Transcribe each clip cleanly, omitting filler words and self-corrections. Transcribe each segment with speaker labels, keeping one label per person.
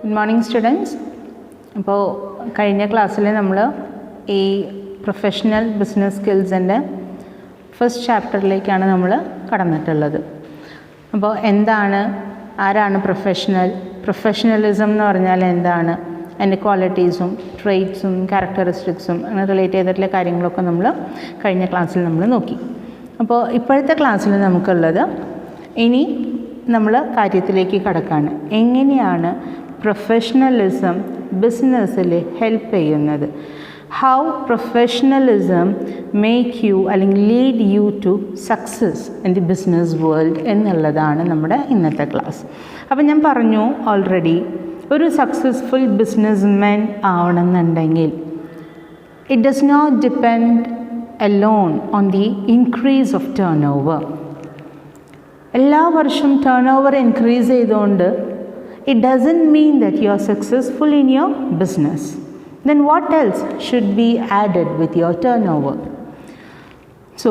Speaker 1: Good morning students. അപ്പോൾ കഴിഞ്ഞ ക്ലാസ്സിൽ നമ്മൾ ഈ പ്രൊഫഷണൽ ബിസിനസ് സ്കിൽസിൻ്റെ ഫസ്റ്റ് ചാപ്റ്ററിലേക്കാണ് നമ്മൾ കടന്നിട്ടുള്ളത്. അപ്പോൾ ആരാണ് പ്രൊഫഷണലിസം എന്ന് പറഞ്ഞാൽ എന്താണ്, അതിൻ്റെ ക്വാളിറ്റീസും ട്രെയ്റ്റ്സും ക്യാരക്ടറിസ്റ്റിക്സും അങ്ങനെ റിലേറ്റ് ചെയ്തിട്ടുള്ള കാര്യങ്ങളൊക്കെ നമ്മൾ കഴിഞ്ഞ ക്ലാസ്സിൽ നമ്മൾ നോക്കി. അപ്പോൾ ഇപ്പോഴത്തെ ക്ലാസ്സിൽ നമുക്കുള്ളത് ഇനി നമ്മൾ കാര്യത്തിലേക്ക് കടക്കാണ്. എങ്ങനെയാണ് പ്രൊഫഷണലിസം ബിസിനസ്സിൽ ഹെൽപ്പ് ചെയ്യുന്നത്, ഹൗ പ്രൊഫഷണലിസം മേക്ക് യു അല്ലെങ്കിൽ lead you to success in the business world എന്നുള്ളതാണ് നമ്മുടെ ഇന്നത്തെ ക്ലാസ്. അപ്പോൾ ഞാൻ പറഞ്ഞു ഓൾറെഡി, ഒരു സക്സസ്ഫുൾ ബിസിനസ്മാൻ ആവണമെന്നുണ്ടെങ്കിൽ it does not depend alone on the increase of turnover. എല്ലാ വർഷവും ടേൺ ഓവർ ഇൻക്രീസ് ചെയ്തുകൊണ്ട് it doesn't mean that you are successful in your business. Then what else should be added with your turnover? So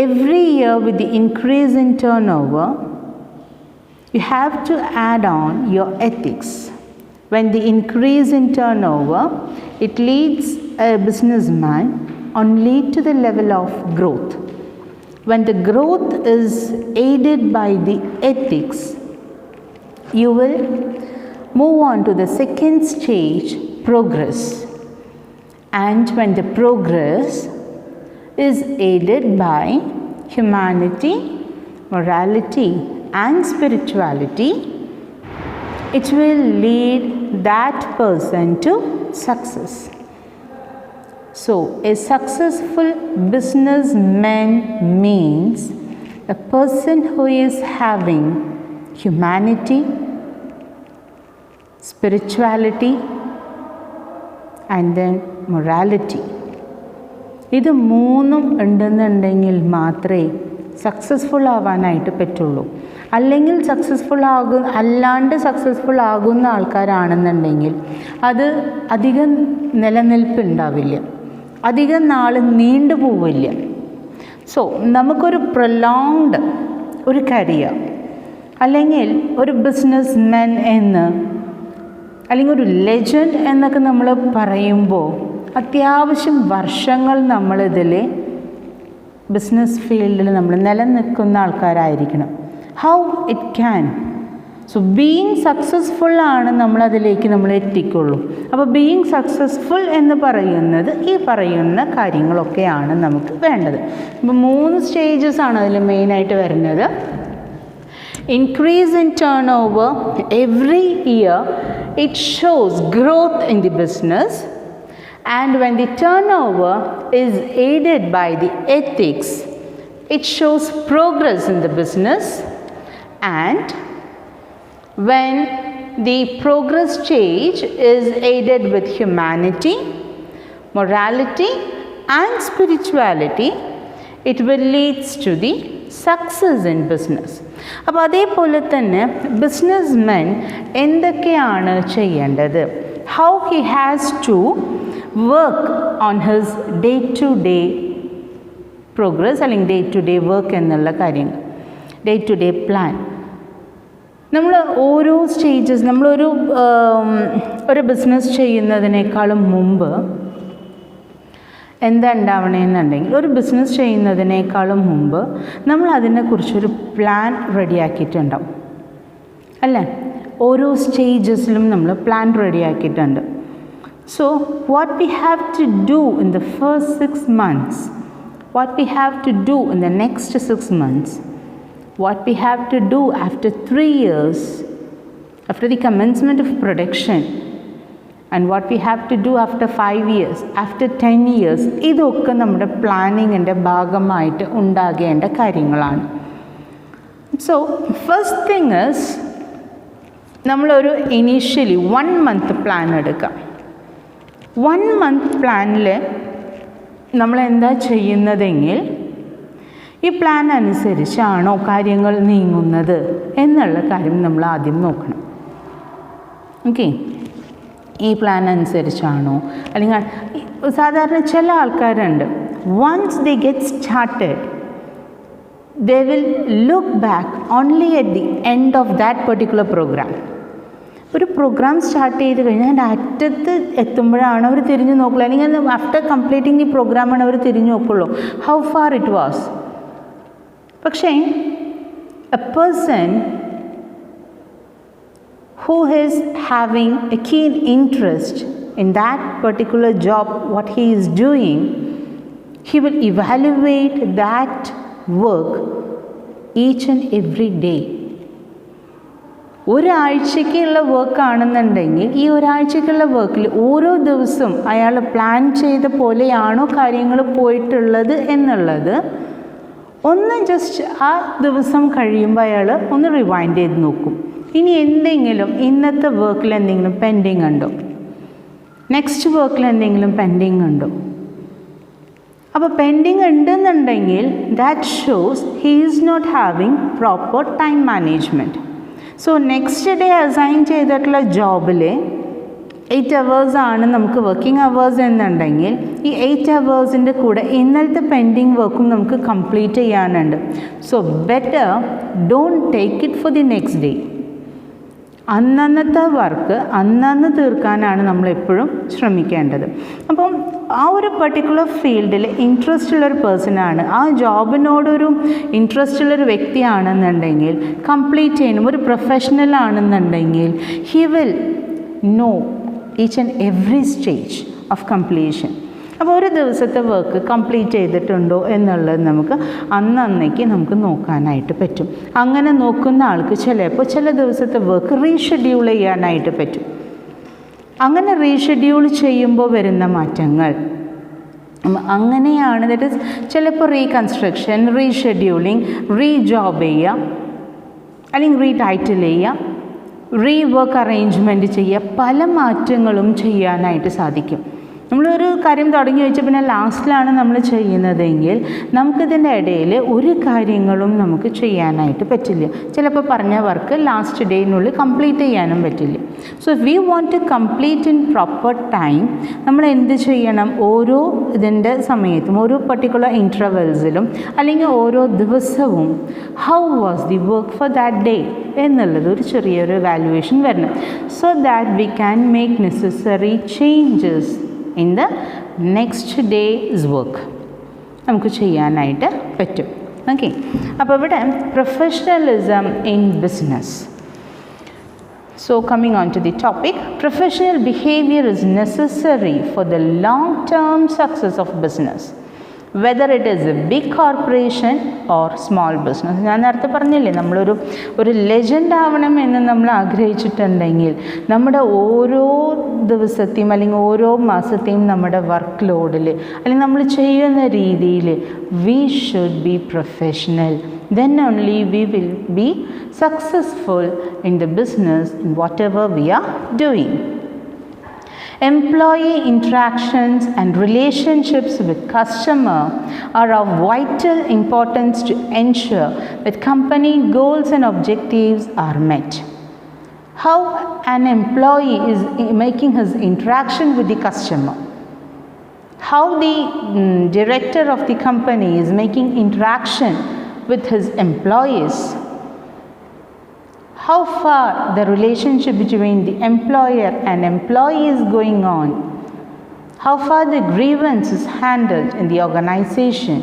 Speaker 1: every year with the increase in turnover, you have to add on your ethics. When the increase in turnover, it leads a businessman only to the level of growth. When the growth is aided by the ethics, you will move on to the second stage, progress. And when the progress is aided by humanity, morality and spirituality, it will lead that person to success. So a successful businessman means a person who is having humanity, spirituality and then morality. ഇത് മൂന്നും ഉണ്ടെന്നുണ്ടെങ്കിൽ മാത്രമേ successful ആവാനായിട്ട് പറ്റുള്ളൂ. അല്ലെങ്കിൽ അല്ലാണ്ട് successful ആകുന്ന ആൾക്കാരാണെന്നുണ്ടെങ്കിൽ അത് അധികം നിലനിൽപ്പുണ്ടാവില്ല, അധികം നാൾ നീണ്ടു പോവില്ല. സോ നമുക്കൊരു പ്രൊലോങ്ഡ് ഒരു കരിയർ അല്ലെങ്കിൽ ഒരു ബിസിനസ്മാൻ അല്ലെങ്കിൽ ഒരു ലെജൻഡ് എന്നൊക്കെ നമ്മൾ പറയുമ്പോൾ അത്യാവശ്യം വർഷങ്ങൾ നമ്മളിതിൽ ബിസിനസ് ഫീൽഡിൽ നമ്മൾ നിലനിൽക്കുന്ന ആൾക്കാരായിരിക്കണം. How it can, so being successful ആണ് നമ്മളതിലേക്ക് നമ്മൾ എത്തിക്കുള്ളൂ. അപ്പോൾ ബീയിങ് സക്സസ്ഫുൾ എന്ന് പറയുന്നത് ഈ പറയുന്ന കാര്യങ്ങളൊക്കെയാണ് നമുക്ക് വേണ്ടത്. അപ്പോൾ 3 സ്റ്റേജസ് ആണ് അതിൽ മെയിനായിട്ട് വരുന്നത്. Increase in turnover every year, it shows growth in the business, and when the turnover is aided by the ethics, it shows progress in the business, and when the progress stage is aided with humanity, morality and spirituality, it will lead to the success in business. അപ്പോൾ അതേപോലെ തന്നെ businessman എന്തൊക്കെയാണ് ചെയ്യേണ്ടത്, how he has to work on his day to day progress അല്ലെങ്കിൽ day to day work എന്നുള്ള കാര്യങ്ങൾ, day to day plan. നമ്മൾ ഓരോ സ്റ്റേജസ് ഒരു ബിസിനസ് ചെയ്യുന്നതിനേക്കാളും മുമ്പ് എന്താ ഉണ്ടാവണമെന്നുണ്ടെങ്കിൽ, ഒരു ബിസിനസ് ചെയ്യുന്നതിനേക്കാളും മുമ്പ് നമ്മൾ അതിനെക്കുറിച്ചൊരു പ്ലാൻ റെഡിയാക്കിയിട്ടുണ്ടാവും അല്ലേ? ഓരോ സ്റ്റേജസിലും നമ്മൾ പ്ലാൻ റെഡിയാക്കിയിട്ടുണ്ട്. So what we have to do in the first 6 months, what we have to do in the next 6 months, what we have to do after 3 years, after the commencement of production, and what we have to do after 5 years, after 10 years, ഇതൊക്കെ നമ്മുടെ പ്ലാനിങ്ങിൻ്റെ ഭാഗമായിട്ട് ഉണ്ടാകേണ്ട കാര്യങ്ങളാണ്. So first thing is, നമ്മളൊരു initially 1 month plan എടുക്കാം. 1 month പ്ലാനിൽ നമ്മളെന്താ ചെയ്യുന്നതെങ്കിൽ, ഈ പ്ലാൻ അനുസരിച്ചാണോ കാര്യങ്ങൾ നീങ്ങുന്നത് എന്നുള്ള കാര്യം നമ്മൾ ആദ്യം നോക്കണം. ഓക്കെ, ഈ പ്ലാൻ അനുസരിച്ചാണോ, അല്ലെങ്കിൽ സാധാരണ ചില ആൾക്കാരുണ്ട്, once they get started they will look back only at the end of that particular program. ഒരു പ്രോഗ്രാം സ്റ്റാർട്ട് ചെയ്ത് കഴിഞ്ഞാൽ അതിൻ്റെ അറ്റത്ത് എത്തുമ്പോഴാണ് അവർ തിരിഞ്ഞു നോക്കുള്ളൂ, അല്ലെങ്കിൽ ആഫ്റ്റർ കംപ്ലീറ്റിംഗ് ദി പ്രോഗ്രാമാണ് അവർ തിരിഞ്ഞു നോക്കുള്ളൂ ഹൗ ഫാർ ഇറ്റ് വാസ്. പക്ഷേ A person who is having a keen interest in that particular job, what he is doing, he will evaluate that work each and every day. ഒരാഴ്ചയ്ക്കുള്ള work ആണെന്നുണ്ടെങ്കിൽ ഈ ഒരാഴ്ചയ്ക്കുള്ള വർക്കിൽ ഓരോ ദിവസവും അയാൾ പ്ലാൻ ചെയ്ത പോലെയാണോ കാര്യങ്ങൾ പോയിട്ടുള്ളത് എന്നുള്ളത് ഒന്ന് ജസ്റ്റ് ആ ദിവസം കഴിയുമ്പോൾ അയാൾ ഒന്ന് റിവൈൻഡ് ചെയ്ത് നോക്കും. ഇനി എന്തെങ്കിലും ഇന്നത്തെ വർക്കിൽ എന്തെങ്കിലും പെൻഡിങ് ഉണ്ടോ, നെക്സ്റ്റ് വർക്കിൽ എന്തെങ്കിലും പെൻഡിങ് ഉണ്ടോ. അപ്പോൾ പെൻഡിങ് ഉണ്ടെന്നുണ്ടെങ്കിൽ that shows he is not having proper time management. So next day assign ചെയ്തിട്ടുള്ള ജോബിൽ 8 hours ആണ് നമുക്ക് വർക്കിംഗ് അവേഴ്സ് എന്നുണ്ടെങ്കിൽ ഈ 8 hours കൂടെ ഇന്നലത്തെ പെൻഡിങ് വർക്കും നമുക്ക് കംപ്ലീറ്റ് ചെയ്യാനുണ്ട്. So better don't take it for the next day. അന്നന്നത്തെ വർക്ക് അന്നന്ന് തീർക്കാനാണ് നമ്മളെപ്പോഴും ശ്രമിക്കേണ്ടത്. അപ്പം ആ ഒരു പർട്ടിക്കുലർ ഫീൽഡിൽ ഇൻട്രസ്റ്റ് ഉള്ളൊരു പേഴ്സണാണ്, ആ ജോബിനോടൊരു ഇൻട്രസ്റ്റ് ഉള്ളൊരു വ്യക്തിയാണെന്നുണ്ടെങ്കിൽ, കംപ്ലീറ്റ് ചെയ്യണം, ഒരു പ്രൊഫഷണൽ ആണെന്നുണ്ടെങ്കിൽ he will know each and every stage of completion. അപ്പോൾ ഒരു ദിവസത്തെ വർക്ക് കംപ്ലീറ്റ് ചെയ്തിട്ടുണ്ടോ എന്നുള്ളത് നമുക്ക് അന്നന്നേക്ക് നമുക്ക് നോക്കാനായിട്ട് പറ്റും. അങ്ങനെ നോക്കുന്ന ആൾക്ക് ചിലപ്പോൾ ചില ദിവസത്തെ വർക്ക് റീഷെഡ്യൂൾ ചെയ്യാനായിട്ട് പറ്റും. അങ്ങനെ റീഷെഡ്യൂൾ ചെയ്യുമ്പോൾ വരുന്ന മാറ്റങ്ങൾ അങ്ങനെയാണ്. ദാറ്റ് ഈസ് ചിലപ്പോൾ റീകൺസ്ട്രക്ഷൻ, റീഷെഡ്യൂളിങ്, റീജോബ് ചെയ്യുക, അല്ലെങ്കിൽ റീടൈറ്റിൽ ചെയ്യുക, റീവർക്ക് അറേഞ്ച്മെൻറ്റ് ചെയ്യുക, പല മാറ്റങ്ങളും ചെയ്യാനായിട്ട് സാധിക്കും. നമ്മളൊരു കാര്യം തുടങ്ങി വെച്ച് പിന്നെ ലാസ്റ്റിലാണ് നമ്മൾ ചെയ്യുന്നതെങ്കിൽ നമുക്കിതിൻ്റെ ഇടയിൽ ഒരു കാര്യങ്ങളും നമുക്ക് ചെയ്യാനായിട്ട് പറ്റില്ല. ചിലപ്പോൾ പറഞ്ഞ വർക്ക് ലാസ്റ്റ് ഡേയിനുള്ളിൽ കംപ്ലീറ്റ് ചെയ്യാനും പറ്റില്ല. So if we want to complete in proper time നമ്മൾ എന്ത് ചെയ്യണം, ഓരോ ഇതിൻ്റെ സമയത്തും ഓരോ പർട്ടിക്കുലർ ഇൻ്റർവെൽസിലും അല്ലെങ്കിൽ ഓരോ ദിവസവും how was the work for that day എന്നുള്ളത് ഒരു ചെറിയൊരു വാല്യുവേഷൻ വരണം. So that we can make necessary changes in the next days work നമുക്ക് ചെയ്യാനായിട്ട് പറ്റും. ഓക്കെ, അപ്പോൾ ഇവിടെ professionalism in business. So coming on to the topic, professional behavior is necessary for the long-term success of business, whether it is a big corporation or small business. ഞാൻ നേരത്തെ പറഞ്ഞില്ലേ, നമ്മളൊരു legend ആവണം എന്ന് നമ്മൾ ആഗ്രഹിച്ചിട്ടുണ്ടെങ്കിൽ നമ്മുടെ ഓരോ ദിവസത്തെയും അല്ലെങ്കിൽ ഓരോ മാസത്തെയും നമ്മുടെ വർക്ക് ലോഡിൽ അല്ലെങ്കിൽ നമ്മൾ ചെയ്യുന്ന രീതിയിൽ we should be professional. Then only we will be successful in the business in whatever we are doing. Employee interactions and relationships with customer are of vital importance to ensure that company goals and objectives are met. How an employee is making his interaction with the customer, how the director of the company is making interaction with his employees, how far the relationship between the employer and employee is going on, how far the grievance is handled in the organization.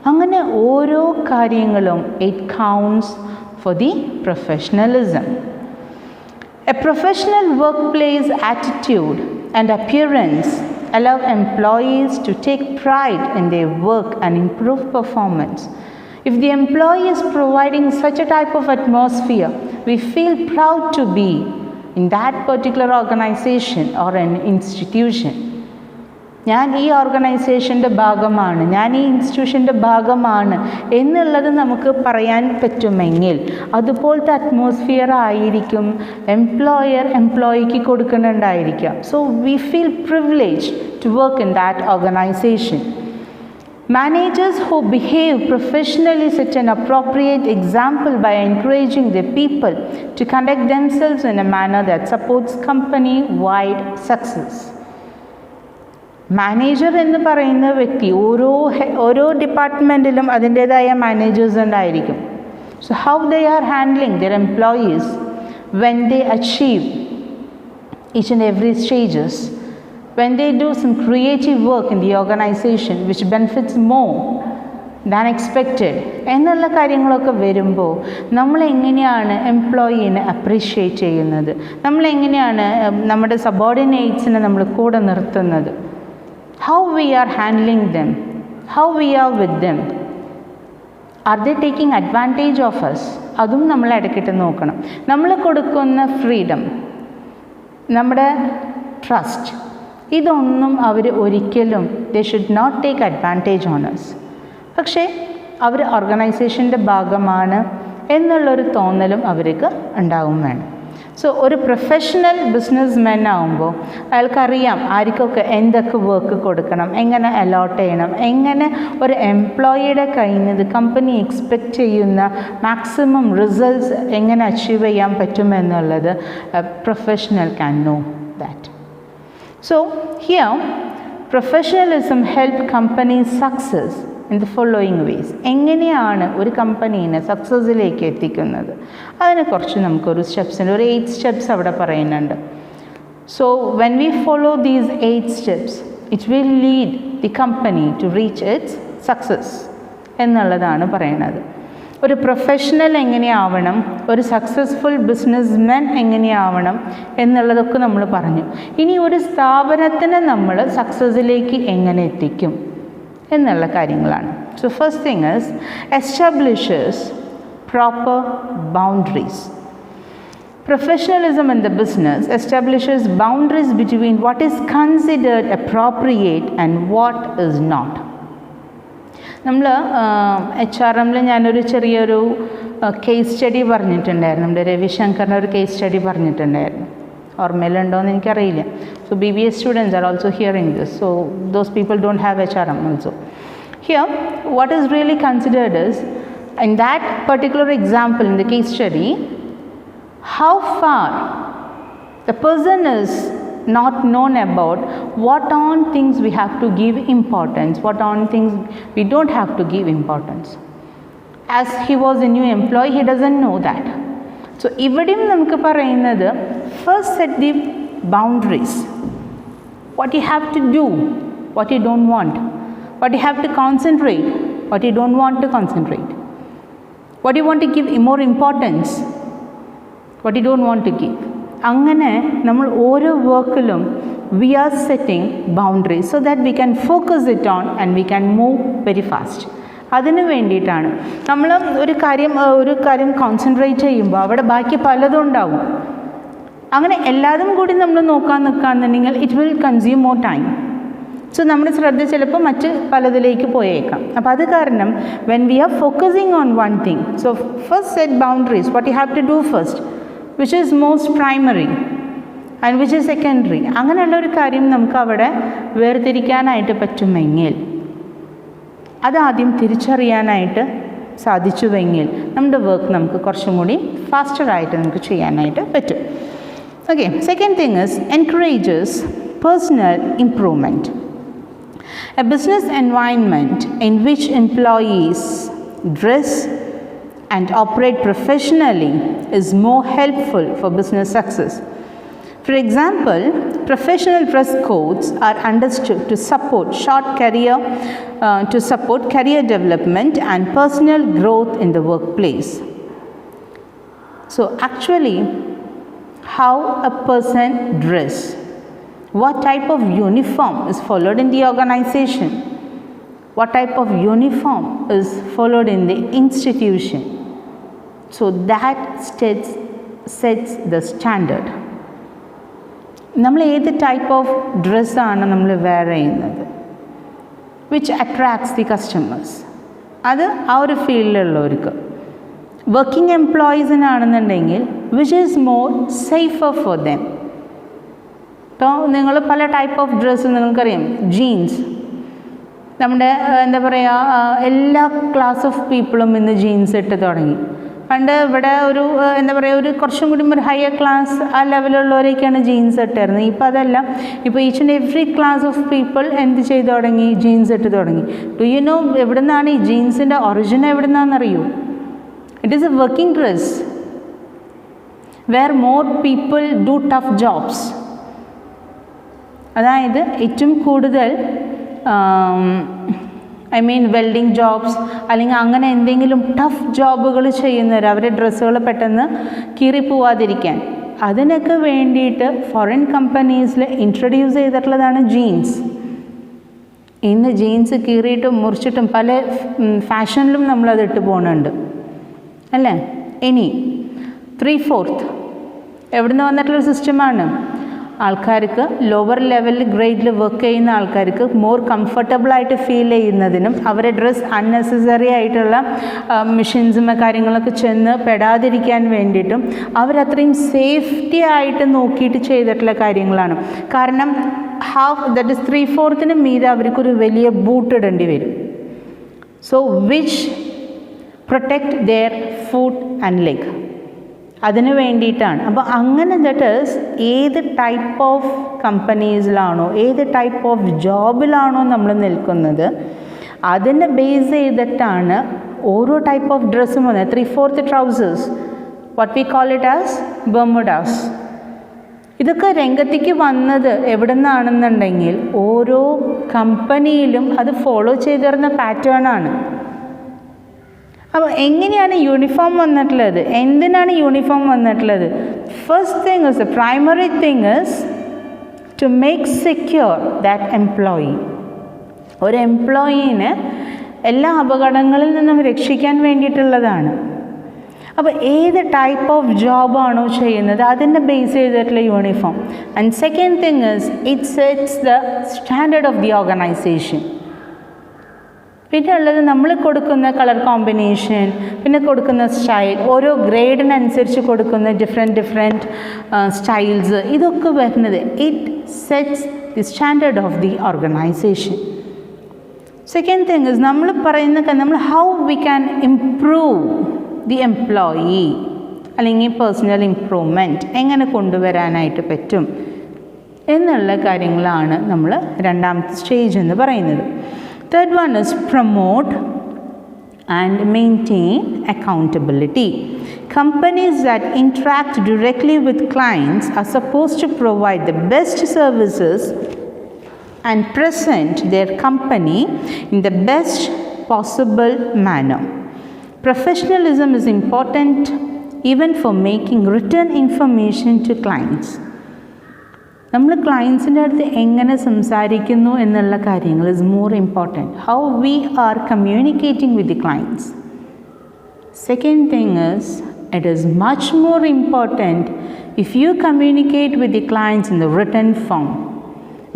Speaker 1: അങ്ങനെ ഓരോ കാര്യങ്ങളും it counts for the professionalism. A professional workplace attitude and appearance allow employees to take pride in their work and improve performance. If the employee is providing such a type of atmosphere, we feel proud to be in that particular organization or an institution. ഞാൻ ഈ ഓർഗനൈസേഷൻ്റെ ഭാഗമാണ്, ഞാൻ ഈ ഇൻസ്റ്റിറ്റ്യൂഷൻ്റെ ഭാഗമാണ് എന്നുള്ളത് നമുക്ക് പറയാൻ പറ്റുമെങ്കിൽ അതുപോലത്തെ അറ്റ്മോസ്ഫിയർ ആയിരിക്കും എംപ്ലോയർ എംപ്ലോയിക്ക് കൊടുക്കുന്നുണ്ടായിരിക്കാം. So we feel privileged to work in that organisation. Managers who behave professionally set an appropriate example by encouraging their people to conduct themselves in a manner that supports company-wide success. Manager എന്ന് പറയുന്ന വ്യക്തി ഓരോ ഡിപ്പാർട്ട്മെൻറ്റിലും അതിൻ്റേതായ managers ഉണ്ടായിരിക്കും. So how they are handling their employees when they achieve each and every stages. When they do some creative work in the organization which benefits more than expected എന്നുള്ള കാര്യങ്ങളൊക്കെ വരുമ്പോൾ നമ്മളെങ്ങനെയാണ് എംപ്ലോയീനെ അപ്രീഷിയേറ്റ് ചെയ്യുന്നത്, നമ്മളെങ്ങനെയാണ് നമ്മുടെ സബോർഡിനേറ്റ്സിനെ നമ്മൾ കൂടെ നിർത്തുന്നത്, how we are handling them, how we are with them, are they taking advantage of us, അതും നമ്മൾ ഇടയ്ക്കിട്ട് നോക്കണം. നമ്മൾ കൊടുക്കുന്ന ഫ്രീഡം, നമ്മുടെ ട്രസ്റ്റ്, ഇതൊന്നും അവർ ഒരിക്കലും they should not take advantage on us. പക്ഷേ അവർ ഓർഗനൈസേഷൻ്റെ ഭാഗമാണ് എന്നുള്ളൊരു തോന്നലും അവർക്ക് ഉണ്ടാവും വേണം. സോ ഒരു പ്രൊഫഷണൽ ബിസിനസ്മാൻ ആകുമ്പോൾ അയാൾക്കറിയാം ആർക്കൊക്കെ എന്തൊക്കെ വർക്ക് കൊടുക്കണം, എങ്ങനെ അലോട്ട് ചെയ്യണം, എങ്ങനെ ഒരു എംപ്ലോയിയുടെ കയ്യിൽ നിന്ന് കമ്പനി എക്സ്പെക്റ്റ് ചെയ്യുന്ന മാക്സിമം റിസൾട്ട്സ് എങ്ങനെ അച്ചീവ് ചെയ്യാൻ പറ്റുമെന്നുള്ളത് professional can know that. So here professionalism help companies success in the following ways. എങ്ങനെയാണ് ഒരു കമ്പനീനെ സക്സസ്സിലേക്ക് എത്തിക്കുന്നത്, അതിനെക്കുറിച്ച് നമുക്കൊരു സ്റ്റെപ്സിന് ഒരു 8 സ്റ്റെപ്സ് അവിടെ പറയുന്നുണ്ട്. So when we follow these 8 steps, it will lead the company to reach its success എന്നുള്ളതാണ് പറയുന്നത്. ഒരു പ്രൊഫഷണൽ എങ്ങനെയാവണം, ഒരു സക്സസ്ഫുൾ ബിസിനസ്മാൻ എങ്ങനെയാവണം എന്നുള്ളതൊക്കെ നമ്മൾ പറഞ്ഞു. ഇനി ഒരു സ്ഥാപനത്തിനെ നമ്മൾ സക്സസ്സിലേക്ക് എങ്ങനെ എത്തിക്കും എന്നുള്ള കാര്യങ്ങളാണ്. So first thing is establishes proper boundaries. Professionalism in the business establishes boundaries between what is considered appropriate and what is not. നമ്മൾ HRM ഞാനൊരു ചെറിയൊരു കേസ് സ്റ്റഡി പറഞ്ഞിട്ടുണ്ടായിരുന്നു. നമ്മുടെ രവിശങ്കറിൻ്റെ ഒരു കേസ് സ്റ്റഡി പറഞ്ഞിട്ടുണ്ടായിരുന്നു. ഓർമ്മയിലുണ്ടോയെന്ന് എനിക്കറിയില്ല. So BBA students are also hearing this. So those people don't have HRM also. Here what is really considered is, in that particular example in the case study, how far the person is not known about what on things we have to give importance, what on things we don't have to give importance. As he was a new employee, he doesn't know that. So ഇവിടെയും നമുക്ക് പറയുന്നത് first set the boundaries, what you have to do, what you don't want, what you have to concentrate, what you don't want to concentrate, what you want to give more importance, what you don't want to give. അങ്ങനെ നമ്മൾ ഓരോ വർക്കിലും we are setting boundaries so that we can focus it on and we can move very fast. അതിന് വേണ്ടിയിട്ടാണ് നമ്മൾ ഒരു കാര്യം concentrate ചെയ്യുമ്പോൾ അവിടെ ബാക്കി പലതും ഉണ്ടാവും. അങ്ങനെ എല്ലാതും കൂടി നമ്മൾ നോക്കാൻ നിൽക്കുകയാണെന്നുണ്ടെങ്കിൽ it will consume more time. So നമ്മുടെ ശ്രദ്ധ ചിലപ്പോൾ മറ്റ് പലതിലേക്ക് പോയേക്കാം. അപ്പോൾ അത് കാരണം when we are focusing on one thing, so first set boundaries, what you have to do first, which is most primary and which is secondary. അങ്ങനെയുള്ള ഒരു കാര്യം നമുക്ക് അവിടെ വേർതിരിക്കാനായിട്ട് പറ്റുമെങ്കിൽ, അതാദ്യം തിരിച്ചറിയാനായിട്ട് സാധിച്ചുവെങ്കിൽ നമ്മുടെ വർക്ക് നമുക്ക് കുറച്ചും കൂടി ഫാസ്റ്ററായിട്ട് നമുക്ക് ചെയ്യാനായിട്ട് പറ്റും. Okay, second thing is encourages personal improvement. A business environment in which employees dress and operate professionally is more helpful for business success. For example, professional dress codes are understood to support career development and personal growth in the workplace. So actually, how a person dress, what type of uniform is followed in the organization, what type of uniform is followed in the institution. So that sets the standard. നമ്മൾ ഏത് type of ഡ്രസ്സാണ് നമ്മൾ wear ചെയ്യുന്നത്, which attracts the customers, അത് ആ ഒരു ഫീൽഡിലുള്ളവർക്ക്. Working എംപ്ലോയീസിനാണെന്നുണ്ടെങ്കിൽ which is more safer for them. ഇപ്പോൾ നിങ്ങൾ പല ടൈപ്പ് ഓഫ് ഡ്രസ്സ് നിങ്ങൾക്കറിയാം. ജീൻസ്, നമ്മുടെ എന്താ പറയുക, എല്ലാ ക്ലാസ് ഓഫ് പീപ്പിളും ഇന്ന് ജീൻസ് ഇട്ട് തുടങ്ങി. പണ്ട് ഇവിടെ ഒരു എന്താ പറയുക, ഒരു കുറച്ചും കൂടി ഒരു ഹയർ ക്ലാസ് ആ ലെവലുള്ളവരൊക്കെയാണ് ജീൻസ് ഇട്ടായിരുന്നത്. ഇപ്പോൾ അതല്ല, ഇപ്പോൾ each and every class of people എന്ത് ചെയ്ത് തുടങ്ങി, ജീൻസ് ഇട്ട് തുടങ്ങി. ഡു യു നോ എവിടെ നിന്നാണ് ഈ ജീൻസിൻ്റെ ഒറിജിൻ എവിടെ നിന്നാണെന്നറിയൂ? It is a working dress where more people do tough jobs. അതായത് ഏറ്റവും കൂടുതൽ വെൽഡിങ് ജോബ്സ് അല്ലെങ്കിൽ അങ്ങനെ എന്തെങ്കിലും ടഫ് ജോബുകൾ ചെയ്യുന്നവർ, അവരുടെ ഡ്രസ്സുകൾ പെട്ടെന്ന് കീറിപ്പോവാതിരിക്കാൻ, അതിനൊക്കെ വേണ്ടിയിട്ട് ഫോറിൻ കമ്പനീസിൽ ഇൻട്രൊഡ്യൂസ് ചെയ്തിട്ടുള്ളതാണ് ജീൻസ്. ഇന്ന് ജീൻസ് കീറിയിട്ടും മുറിച്ചിട്ടും പല ഫാഷനിലും നമ്മളത് ഇട്ട് പോകുന്നുണ്ട് അല്ലേ. ഇനി 3/4 എവിടുന്ന് വന്നിട്ടുള്ളൊരു സിസ്റ്റമാണ്. ആൾക്കാർക്ക് ലോവർ ലെവലിൽ ഗ്രേഡിൽ വർക്ക് ചെയ്യുന്ന ആൾക്കാർക്ക് മോർ കംഫർട്ടബിളായിട്ട് ഫീൽ ചെയ്യുന്നതിനും അവരുടെ ഡ്രസ്സ് അൺനെസസറി ആയിട്ടുള്ള മെഷീൻസും കാര്യങ്ങളൊക്കെ ചെന്ന് പെടാതിരിക്കാൻ വേണ്ടിയിട്ടും അവരത്രയും സേഫ്റ്റി ആയിട്ട് നോക്കിയിട്ട് ചെയ്തിട്ടുള്ള കാര്യങ്ങളാണ്. കാരണം ദാറ്റ് ഇസ് 3/4 മീതെ അവർക്കൊരു വലിയ ബൂട്ട് ഇടേണ്ടി വരും. So which protect their foot and leg, അതിന് വേണ്ടിയിട്ടാണ്. അപ്പോൾ അങ്ങനെ ദാറ്റ് ഈസ് ഏത് ടൈപ്പ് ഓഫ് കമ്പനീസിലാണോ ഏത് ടൈപ്പ് ഓഫ് ജോബിലാണോ നമ്മൾ നിൽക്കുന്നത് അതിനെ ബേസ് ചെയ്തിട്ടാണ് ഓരോ ടൈപ്പ് ഓഫ് ഡ്രസ്സും വന്നത്. 3/4 trousers, what we call it as Bermudas. ഇതൊക്കെ രംഗത്തേക്ക് വന്നത് എവിടെ നിന്നാണെന്നുണ്ടെങ്കിൽ ഓരോ കമ്പനിയിലും അത് ഫോളോ ചെയ്തിരുന്ന പാറ്റേൺ ആണ്. അപ്പോൾ എങ്ങനെയാണ് യൂണിഫോം വന്നിട്ടുള്ളത്, എന്തിനാണ് യൂണിഫോം വന്നിട്ടുള്ളത്? First thing is, the primary thing is to make secure that employee. ഒരു എംപ്ലോയീനെ എല്ലാ അപകടങ്ങളിൽ നിന്നും രക്ഷിക്കാൻ വേണ്ടിയിട്ടുള്ളതാണ്. അപ്പോൾ ഏത് ടൈപ്പ് ഓഫ് ജോബാണോ ചെയ്യുന്നത് അതിനെ ബേസ് ചെയ്തിട്ടുള്ള uniform. And second thing is it sets the standard of the organisation. പിന്നെ ഉള്ളത് നമ്മൾ കൊടുക്കുന്ന കളർ കോമ്പിനേഷൻ, പിന്നെ കൊടുക്കുന്ന സ്റ്റൈൽ, ഓരോ ഗ്രേഡിനനുസരിച്ച് കൊടുക്കുന്ന ഡിഫറെൻറ്റ് സ്റ്റൈൽസ്, ഇതൊക്കെ വരുന്നത് it sets the standard of the organisation. Second thing is നമ്മൾ നമ്മൾ how we can improve the employee, അല്ലെങ്കിൽ പേഴ്സണൽ ഇംപ്രൂവ്മെൻറ്റ് എങ്ങനെ കൊണ്ടുവരാനായിട്ട് പറ്റും എന്നുള്ള കാര്യങ്ങളാണ് നമ്മൾ രണ്ടാമത്തെ സ്റ്റേജ് എന്ന് പറയുന്നത്. Third one is promote and maintain accountability. Companies that interact directly with clients are supposed to provide the best services and present their company in the best possible manner. Professionalism is important even for making written information to clients. നമ്മൾ ക്ലയൻസിൻ്റെ അടുത്ത് എങ്ങനെ സംസാരിക്കുന്നു എന്നുള്ള കാര്യങ്ങൾ is more important. How we are communicating with the clients. Second thing is it is much more important if you communicate with the clients in the written form.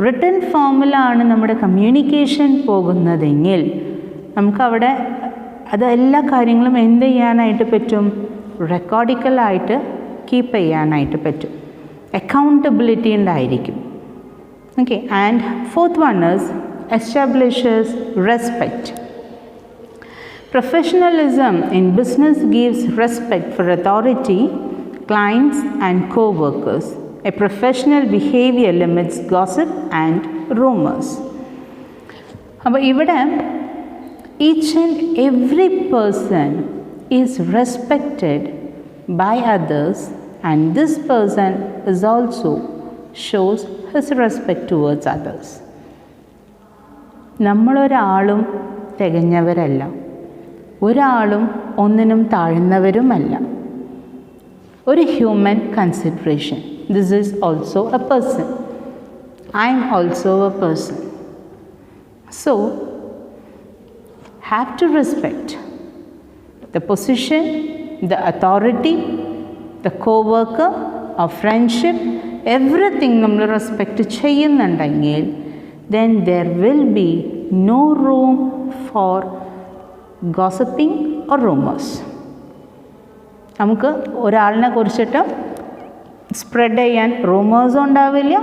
Speaker 1: Written ഫോമിലാണ് നമ്മുടെ communication പോകുന്നതെങ്കിൽ നമുക്കവിടെ അത് എല്ലാ കാര്യങ്ങളും എന്ത് ചെയ്യാനായിട്ട് പറ്റും, റെക്കോർഡിക്കലായിട്ട് കീപ്പ് ചെയ്യാനായിട്ട് പറ്റും, അക്കൗണ്ടബിലിറ്റി ഉണ്ടായിരിക്കും. Okay. And fourth one is establishes respect. Professionalism in business gives respect for authority, clients and co-workers. A professional behaviour limits gossip and rumours. അപ്പോൾ ഇവിടെ each and every person is respected by others, and this person is also shows his respect towards others. നമ്മളൊരാളും തികഞ്ഞവരല്ല, ഒരാളും ഒന്നിനും താഴ്ന്നവരുമല്ല. ഒരു human consideration. This is also A person. I am also A person. So have to respect the position, the authority, the co-worker, or friendship, everything നമ്മൾ respect ചെയ്യുന്നുണ്ടെങ്കിൽ then there will be no room for gossiping or rumors. നമുക്ക് ഒരാളിനെ കുറിച്ചിട്ട് spread ചെയ്യാൻ റൂമേഴ്സും ഉണ്ടാവില്ല,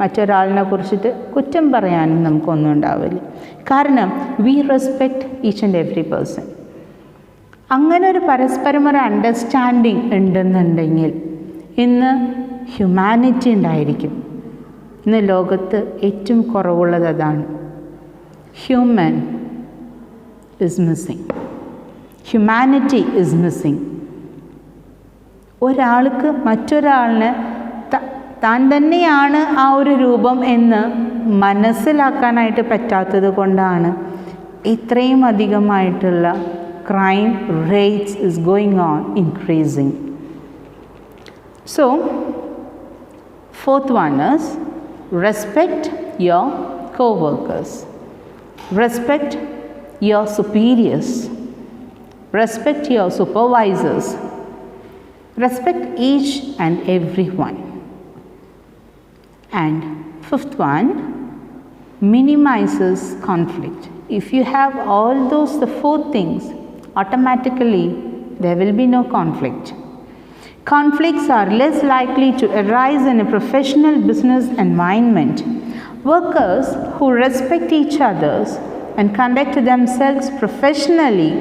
Speaker 1: മറ്റൊരാളിനെ കുറിച്ചിട്ട് കുറ്റം പറയാനും നമുക്കൊന്നും ഉണ്ടാവില്ല. കാരണം we respect each and every person. അങ്ങനെ ഒരു പരസ്പരം ഒരു അണ്ടർസ്റ്റാൻഡിങ് ഉണ്ടെന്നുണ്ടെങ്കിൽ ഇന്ന് ഹ്യൂമാനിറ്റി ഉണ്ടായിരിക്കും. ഇന്ന് ലോകത്ത് ഏറ്റവും കുറവുള്ളത് അതാണ്. Human is missing, humanity is missing. ഒരാൾക്ക് മറ്റൊരാളിനെ താൻ തന്നെയാണ് ആ ഒരു രൂപം എന്ന് മനസ്സിലാക്കാനായിട്ട് പറ്റാത്തത് കൊണ്ടാണ് ഇത്രയും അധികമായിട്ടുള്ള crime rates is going on increasing. So fourth one is respect your co-workers, respect your superiors, respect your supervisors, respect each and everyone. And fifth one, minimizes conflict. If you have all those the four things, automatically there will be no conflict. Conflicts are less likely to arise in a professional business environment. Workers who respect each other and conduct themselves professionally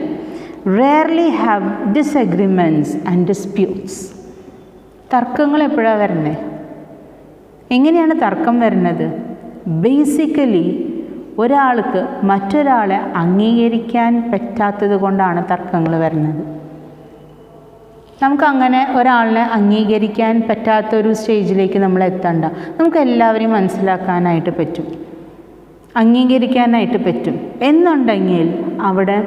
Speaker 1: rarely have disagreements and disputes. തർക്കങ്ങൾ എപ്പോഴാണ് വരുന്നത്? എങ്ങനെയാണ് തർക്കം വരുന്നത്? Basically ഒരാൾക്ക് മറ്റൊരാളെ അംഗീകരിക്കാൻ പറ്റാത്തത് കൊണ്ടാണ് തർക്കങ്ങൾ വരുന്നത്. നമുക്കങ്ങനെ ഒരാളിനെ അംഗീകരിക്കാൻ പറ്റാത്തൊരു സ്റ്റേജിലേക്ക് നമ്മൾ എത്തണ്ട. നമുക്ക് എല്ലാവരെയും മനസ്സിലാക്കാനായിട്ട് പറ്റും, അംഗീകരിക്കാനായിട്ട് പറ്റും എന്നുണ്ടെങ്കിൽ അവിടെ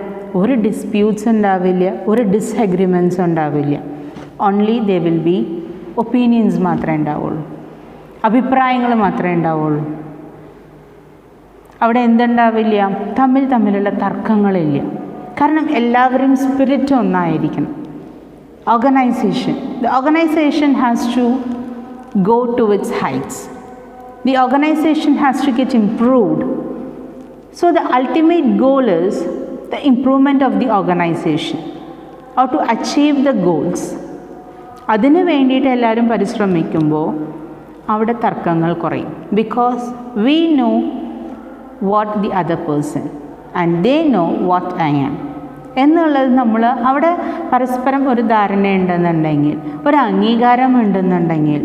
Speaker 1: ഒരു ഡിസ്പ്യൂട്ട്സ് ഉണ്ടാവില്ല, ഒരു ഡിസ്അഗ്രിമെൻറ്റ്സ് ഉണ്ടാവില്ല. Only they will be opinions മാത്രമേ ഉണ്ടാവുള്ളൂ, അഭിപ്രായങ്ങൾ മാത്രമേ ഉണ്ടാവുള്ളൂ. അവിടെ എന്തുണ്ടാവില്ല? തമ്മിലുള്ള തർക്കങ്ങളില്ല. കാരണം എല്ലാവരും spirit ഒന്നായിരിക്കണം. The organization has to go to its heights. The organization has to get improved. So the ultimate goal is the improvement of the organization or to achieve the goals. അതിനു വേണ്ടിയിട്ട് എല്ലാവരും പരിശ്രമിക്കുമ്പോൾ അവിടെ തർക്കങ്ങൾ കുറയും. Because we know what the other person and they know what I am എന്നുള്ളത് നമ്മൾ അവിടെ പരസ്പരം ഒരു ധാരണയുണ്ടെന്നുണ്ടെങ്കിൽ, ഒരു അംഗീകാരം ഉണ്ടെന്നുണ്ടെങ്കിൽ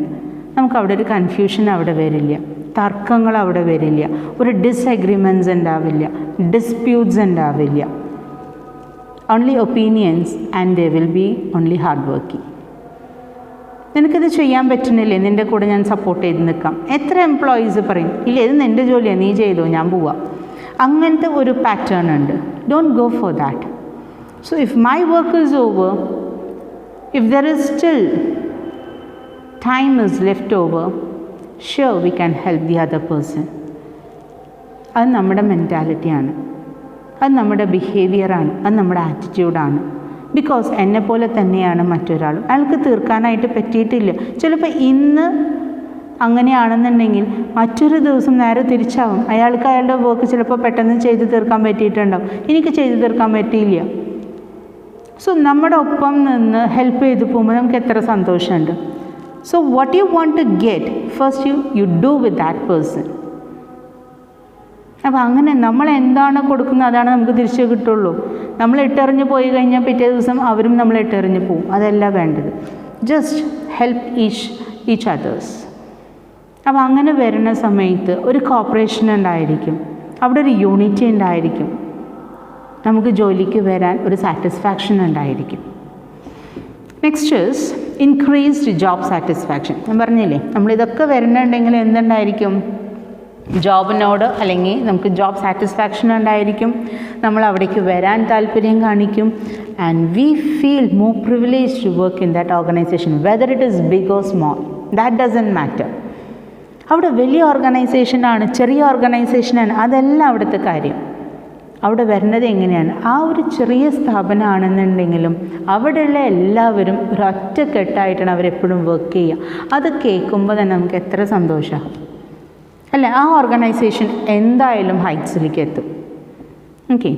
Speaker 1: നമുക്കവിടെ ഒരു കൺഫ്യൂഷൻ അവിടെ വരില്ല, തർക്കങ്ങൾ അവിടെ വരില്ല, ഒരു ഡിസ്അഗ്രിമെൻറ്റ്സ് ഉണ്ടാവില്ല, ഡിസ്പ്യൂട്ട്സ് ഉണ്ടാവില്ല. Only opinions and they will be only hard working. നിനക്കിത് ചെയ്യാൻ പറ്റുന്നില്ലേ, നിൻ്റെ കൂടെ ഞാൻ സപ്പോർട്ട് ചെയ്ത് നിൽക്കാം. എത്ര എംപ്ലോയീസ് പറയും, ഇല്ല ഇത് നിൻ്റെ ജോലിയാണ്, നീ ചെയ്തോ, ഞാൻ പോവാം. അങ്ങനത്തെ ഒരു പാറ്റേൺ ഉണ്ട്. Don't go for that. So if my work is over, if there is still time is left over, sure we can help the other person. അത് നമ്മുടെ മെൻറ്റാലിറ്റിയാണ്, അത് നമ്മുടെ ബിഹേവിയറാണ്, അത് നമ്മുടെ ആറ്റിറ്റ്യൂഡാണ്. ബിക്കോസ് എന്നെപ്പോലെ തന്നെയാണ് മറ്റൊരാളും. അയാൾക്ക് തീർക്കാനായിട്ട് പറ്റിയിട്ടില്ല. ചിലപ്പോൾ ഇന്ന് അങ്ങനെയാണെന്നുണ്ടെങ്കിൽ മറ്റൊരു ദിവസം നേരെ തിരിച്ചാവും. അയാൾക്ക് അയാളുടെ വർക്ക് ചിലപ്പോൾ പെട്ടെന്ന് ചെയ്ത് തീർക്കാൻ പറ്റിയിട്ടുണ്ടാവും, എനിക്ക് ചെയ്ത് തീർക്കാൻ പറ്റിയില്ല. സോ നമ്മുടെ ഒപ്പം നിന്ന് ഹെൽപ്പ് ചെയ്ത് പോകുമ്പോൾ നമുക്ക് എത്ര സന്തോഷമുണ്ട്. So what you want to get first you do with that person. അപ്പോൾ അങ്ങനെ നമ്മൾ എന്താണ് കൊടുക്കുന്നത് അതാണ് നമുക്ക് തിരിച്ചു കിട്ടുള്ളൂ. നമ്മൾ ഇട്ടെറിഞ്ഞ് പോയി കഴിഞ്ഞാൽ പിറ്റേ ദിവസം അവരും നമ്മൾ ഇട്ടെറിഞ്ഞ് പോകും. അതല്ല വേണ്ടത്. Just help each others. അപ്പോൾ അങ്ങനെ വരുന്ന സമയത്ത് ഒരു കോപ്പറേഷൻ ഉണ്ടായിരിക്കും, അവിടെ ഒരു യൂണിറ്റി ഉണ്ടായിരിക്കും, നമുക്ക് ജോലിക്ക് വരാൻ ഒരു സാറ്റിസ്ഫാക്ഷൻ ഉണ്ടായിരിക്കും. Next is increased job satisfaction. ഞാൻ പറഞ്ഞില്ലേ, നമ്മളിതൊക്കെ വരുന്നുണ്ടെങ്കിൽ എന്തുണ്ടായിരിക്കും? ജോബിനോട് അല്ലെങ്കിൽ നമുക്ക് ജോബ് സാറ്റിസ്ഫാക്ഷൻ ഉണ്ടായിരിക്കും, നമ്മൾ അവിടേക്ക് വരാൻ താല്പര്യം കാണിക്കും. And we feel more privilege to work in that organization, whether it is big or small, that doesn't matter. അവിടെ വലിയ ഓർഗനൈസേഷനാണ്, ചെറിയ ഓർഗനൈസേഷനാണ്, അതല്ല അവിടുത്തെ കാര്യം. അവിടെ വരുന്നത് എങ്ങനെയാണ്? ആ ഒരു ചെറിയ സ്ഥാപനമാണെന്നുണ്ടെങ്കിലും അവിടെയുള്ള എല്ലാവരും ഒരു ഒറ്റക്കെട്ടായിട്ടാണ് അവരെപ്പോഴും വർക്ക് ചെയ്യുക. അത് കേൾക്കുമ്പോൾ തന്നെ നമുക്ക് എത്ര സന്തോഷമാണ് അല്ലേ? ആ ഓർഗനൈസേഷൻ എന്തായാലും ഹൈറ്റ്സിലേക്ക് എത്തും. ഓക്കെ,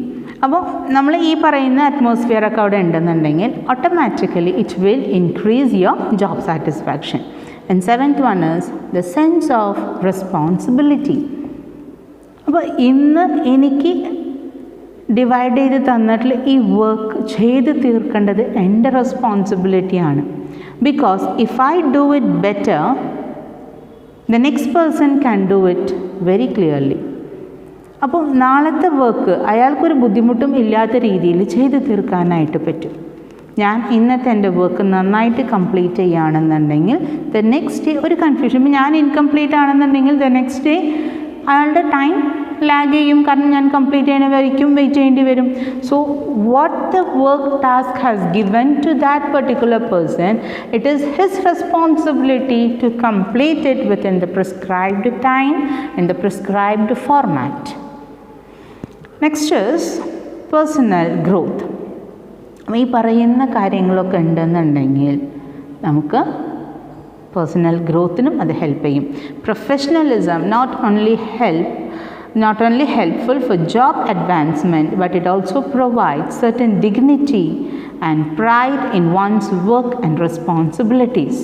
Speaker 1: അപ്പോൾ നമ്മൾ ഈ പറയുന്ന അറ്റ്മോസ്ഫിയറൊക്കെ അവിടെ ഉണ്ടെന്നുണ്ടെങ്കിൽ automatically it will increase your job satisfaction. And seventh one is the sense of responsibility. അപ്പോൾ ഇന്ന് എനിക്ക് ഡിവൈഡ് ചെയ്ത് തന്നിട്ടുള്ള ഈ വർക്ക് ചെയ്ത് തീർക്കേണ്ടത് എൻ്റെ റെസ്പോൺസിബിലിറ്റിയാണ്. Because if I do it better, the next person can do it very clearly. അപ്പോൾ നാളത്തെ വർക്ക് അയാൾക്കൊരു ബുദ്ധിമുട്ടും ഇല്ലാത്ത രീതിയിൽ ചെയ്ത് തീർക്കാനായിട്ട് പറ്റും. ഞാൻ ഇന്നത്തെ എൻ്റെ വർക്ക് നന്നായിട്ട് കംപ്ലീറ്റ് ചെയ്യുകയാണെന്നുണ്ടെങ്കിൽ ദ നെക്സ്റ്റ് ഡേ ഒരു കൺഫ്യൂഷൻ, ഇപ്പോൾ ഞാൻ ഇൻകംപ്ലീറ്റ് ആണെന്നുണ്ടെങ്കിൽ ദ നെക്സ്റ്റ് ഡേ അയാളുടെ ടൈം ലാഗ് ചെയ്യും, കാരണം ഞാൻ കംപ്ലീറ്റ് ചെയ്യണവരേക്കും വെയിറ്റ് ചെയ്യേണ്ടി വരും. So what the work task has given to that particular person, it is his responsibility to complete it within the prescribed time in the prescribed format. Next is personal growth. ഈ പറയുന്ന കാര്യങ്ങളൊക്കെ ഉണ്ടെന്നുണ്ടെങ്കിൽ നമുക്ക് personal ഗ്രോത്തിനും അത് help ചെയ്യും. Professionalism not only helpful for job advancement, but it also provides certain dignity and pride in one's work and responsibilities.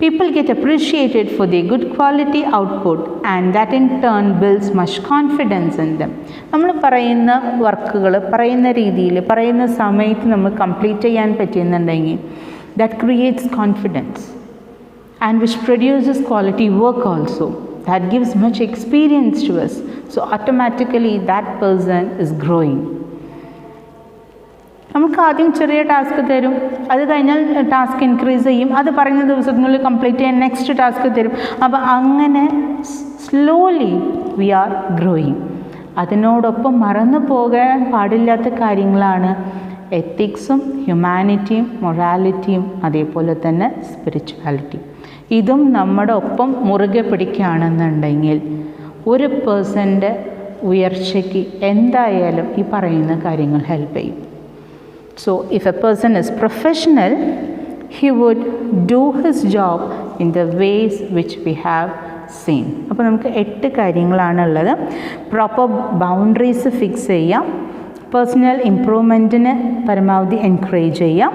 Speaker 1: People get appreciated for their good quality output, and that in turn builds much confidence in them. നമ്മൾ പറയുന്ന വർക്കുകൾ പറയുന്ന രീതിയിൽ പറയുന്ന സമയത്ത് നമ്മൾ complete ചെയ്യാൻ പറ്റുന്നുണ്ടെങ്കിൽ that creates confidence, and which produces quality work also. That gives much experience to us. So automatically that person is growing. നമുക്ക് ആദ്യം ചെറിയ ടാസ്ക് തരും, അത് കഴിഞ്ഞാൽ ടാസ്ക് ഇൻക്രീസ് ചെയ്യും, അത് പറയുന്ന ദിവസത്തിനുള്ളിൽ കംപ്ലീറ്റ് ചെയ്യാൻ നെക്സ്റ്റ് ടാസ്ക് തരും. അപ്പോൾ അങ്ങനെ സ്ലോലി വി ആർ ഗ്രോയിങ്. അതിനോടൊപ്പം മറന്നു പോകാൻ പാടില്ലാത്ത കാര്യങ്ങളാണ് എത്തിക്സും ഹ്യൂമാനിറ്റിയും മൊറാലിറ്റിയും അതേപോലെ തന്നെ സ്പിരിച്വാലിറ്റി. ഇതും നമ്മുടെ ഒപ്പം മുറുകെ പിടിക്കുകയാണെന്നുണ്ടെങ്കിൽ ഒരു പേഴ്സൻ്റെ ഉയർച്ചയ്ക്ക് എന്തായാലും ഈ പറയുന്ന കാര്യങ്ങൾ ഹെൽപ്പ് ചെയ്യും. So if a person is professional, he would do his job in the ways which we have seen. അപ്പോൾ നമുക്ക് 8 കാര്യങ്ങളാണുള്ളത്. പ്രോപ്പർ ബൗണ്ടറീസ് ഫിക്സ് ചെയ്യാം, പേഴ്സണൽ ഇംപ്രൂവ്മെൻറ്റിന് പരമാവധി എൻകറേജ് ചെയ്യാം,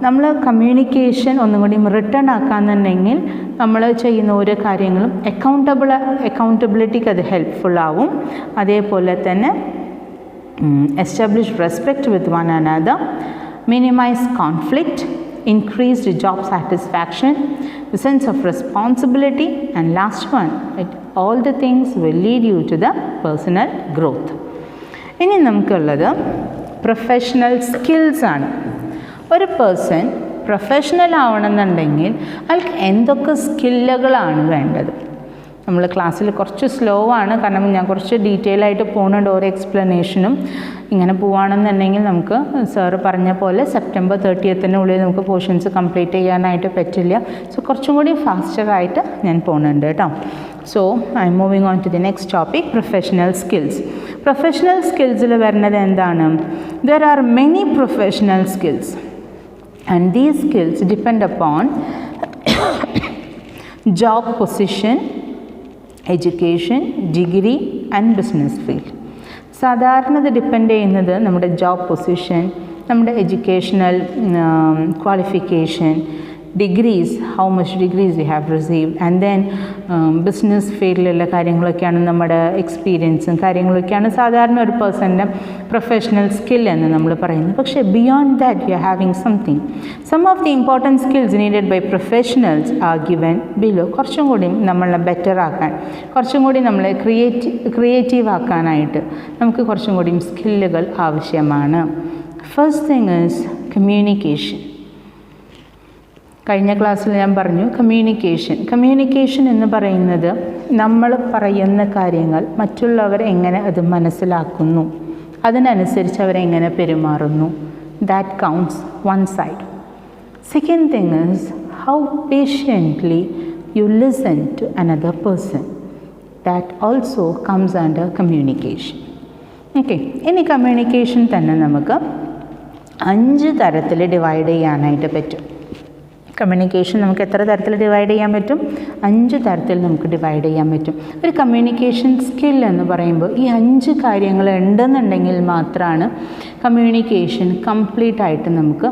Speaker 1: നമ്മൾ കമ്മ്യൂണിക്കേഷൻ ഒന്നും കൂടി റിട്ടേൺ ആക്കാന്നുണ്ടെങ്കിൽ നമ്മൾ ചെയ്യുന്ന ഓരോ കാര്യങ്ങളും അക്കൗണ്ടബിലിറ്റിക്ക് അത് ഹെൽപ്ഫുൾ ആവും. അതേപോലെ തന്നെ establish respect with one another, minimize conflict, increased job satisfaction, the sense of responsibility, and last one, all the things will lead you to the personal growth. ഇനി നമുക്കുള്ളത് പ്രൊഫഷണൽ സ്കിൽസ് ആണ്. ഒരു പേഴ്സൺ പ്രൊഫഷണൽ ആവണമെന്നുണ്ടെങ്കിൽ അയാൾക്ക് എന്തൊക്കെ സ്കില്ലുകളാണ് വേണ്ടത്? നമ്മൾ ക്ലാസ്സിൽ കുറച്ച് സ്ലോ ആണ്, കാരണം ഞാൻ കുറച്ച് ഡീറ്റെയിൽ ആയിട്ട് പോകുന്നുണ്ട് ഓരോ എക്സ്പ്ലനേഷനും. ഇങ്ങനെ പോവുകയാണെന്നുണ്ടെങ്കിൽ നമുക്ക് സാറ് പറഞ്ഞ പോലെ സെപ്റ്റംബർ 30 നമുക്ക് പോർഷൻസ് കംപ്ലീറ്റ് ചെയ്യാനായിട്ട് പറ്റില്ല. സോ കുറച്ചും കൂടി ഫാസ്റ്ററായിട്ട് ഞാൻ പോകുന്നുണ്ട് കേട്ടോ. So I am moving on to the next topic, professional skills. Professional സ്കിൽസിൽ വരുന്നത് എന്താണ്? There are many professional skills and these skills depend upon job position, education, degree and business field. സാധാരണ ഇത് ഡിപ്പെൻഡ് ചെയ്യുന്നത് നമ്മുടെ ജോബ് പൊസിഷൻ, നമ്മുടെ educational qualification, degrees, how much degrees we have received, and then business ഫീൽഡിലുള്ള കാര്യങ്ങളൊക്കെയാണ് നമ്മുടെ എക്സ്പീരിയൻസും കാര്യങ്ങളൊക്കെയാണ് സാധാരണ ഒരു പേഴ്സൻ്റെ പ്രൊഫഷണൽ സ്കിൽ എന്ന് നമ്മൾ പറയുന്നത്. പക്ഷേ beyond that you are having something. Some of the important skills needed by professionals are given below. കുറച്ചും കൂടി നമ്മളെ ബെറ്റർ ആക്കാൻ, കുറച്ചും കൂടി നമ്മളെ ക്രിയേറ്റീവ് ആക്കാനായിട്ട് നമുക്ക് കുറച്ചും കൂടി സ്കില്ലുകൾ ആവശ്യമാണ്. First thing is communication. കഴിഞ്ഞ ക്ലാസ്സിൽ ഞാൻ പറഞ്ഞു കമ്മ്യൂണിക്കേഷൻ എന്ന് പറയുന്നത് നമ്മൾ പറയുന്ന കാര്യങ്ങൾ മറ്റുള്ളവർ എങ്ങനെ അത് മനസ്സിലാക്കുന്നു, അതിനനുസരിച്ച് അവരെങ്ങനെ പെരുമാറുന്നു. That counts one side. Second thing is how patiently you listen to another person. That also comes under communication. Okay, ഇനി കമ്മ്യൂണിക്കേഷൻ തന്നെ നമുക്ക് 5 തരത്തിൽ ഡിവൈഡ് ചെയ്യാനായിട്ട് പറ്റും. കമ്മ്യൂണിക്കേഷൻ നമുക്ക് എത്ര തരത്തിൽ ഡിവൈഡ് ചെയ്യാൻ പറ്റും? 5 തരത്തിൽ നമുക്ക് ഡിവൈഡ് ചെയ്യാൻ പറ്റും. ഒരു കമ്മ്യൂണിക്കേഷൻ സ്കിൽ എന്ന് പറയുമ്പോൾ ഈ 5 കാര്യങ്ങൾ ഉണ്ടെന്നുണ്ടെങ്കിൽ മാത്രമാണ് കമ്മ്യൂണിക്കേഷൻ കംപ്ലീറ്റ് ആയിട്ട് നമുക്ക്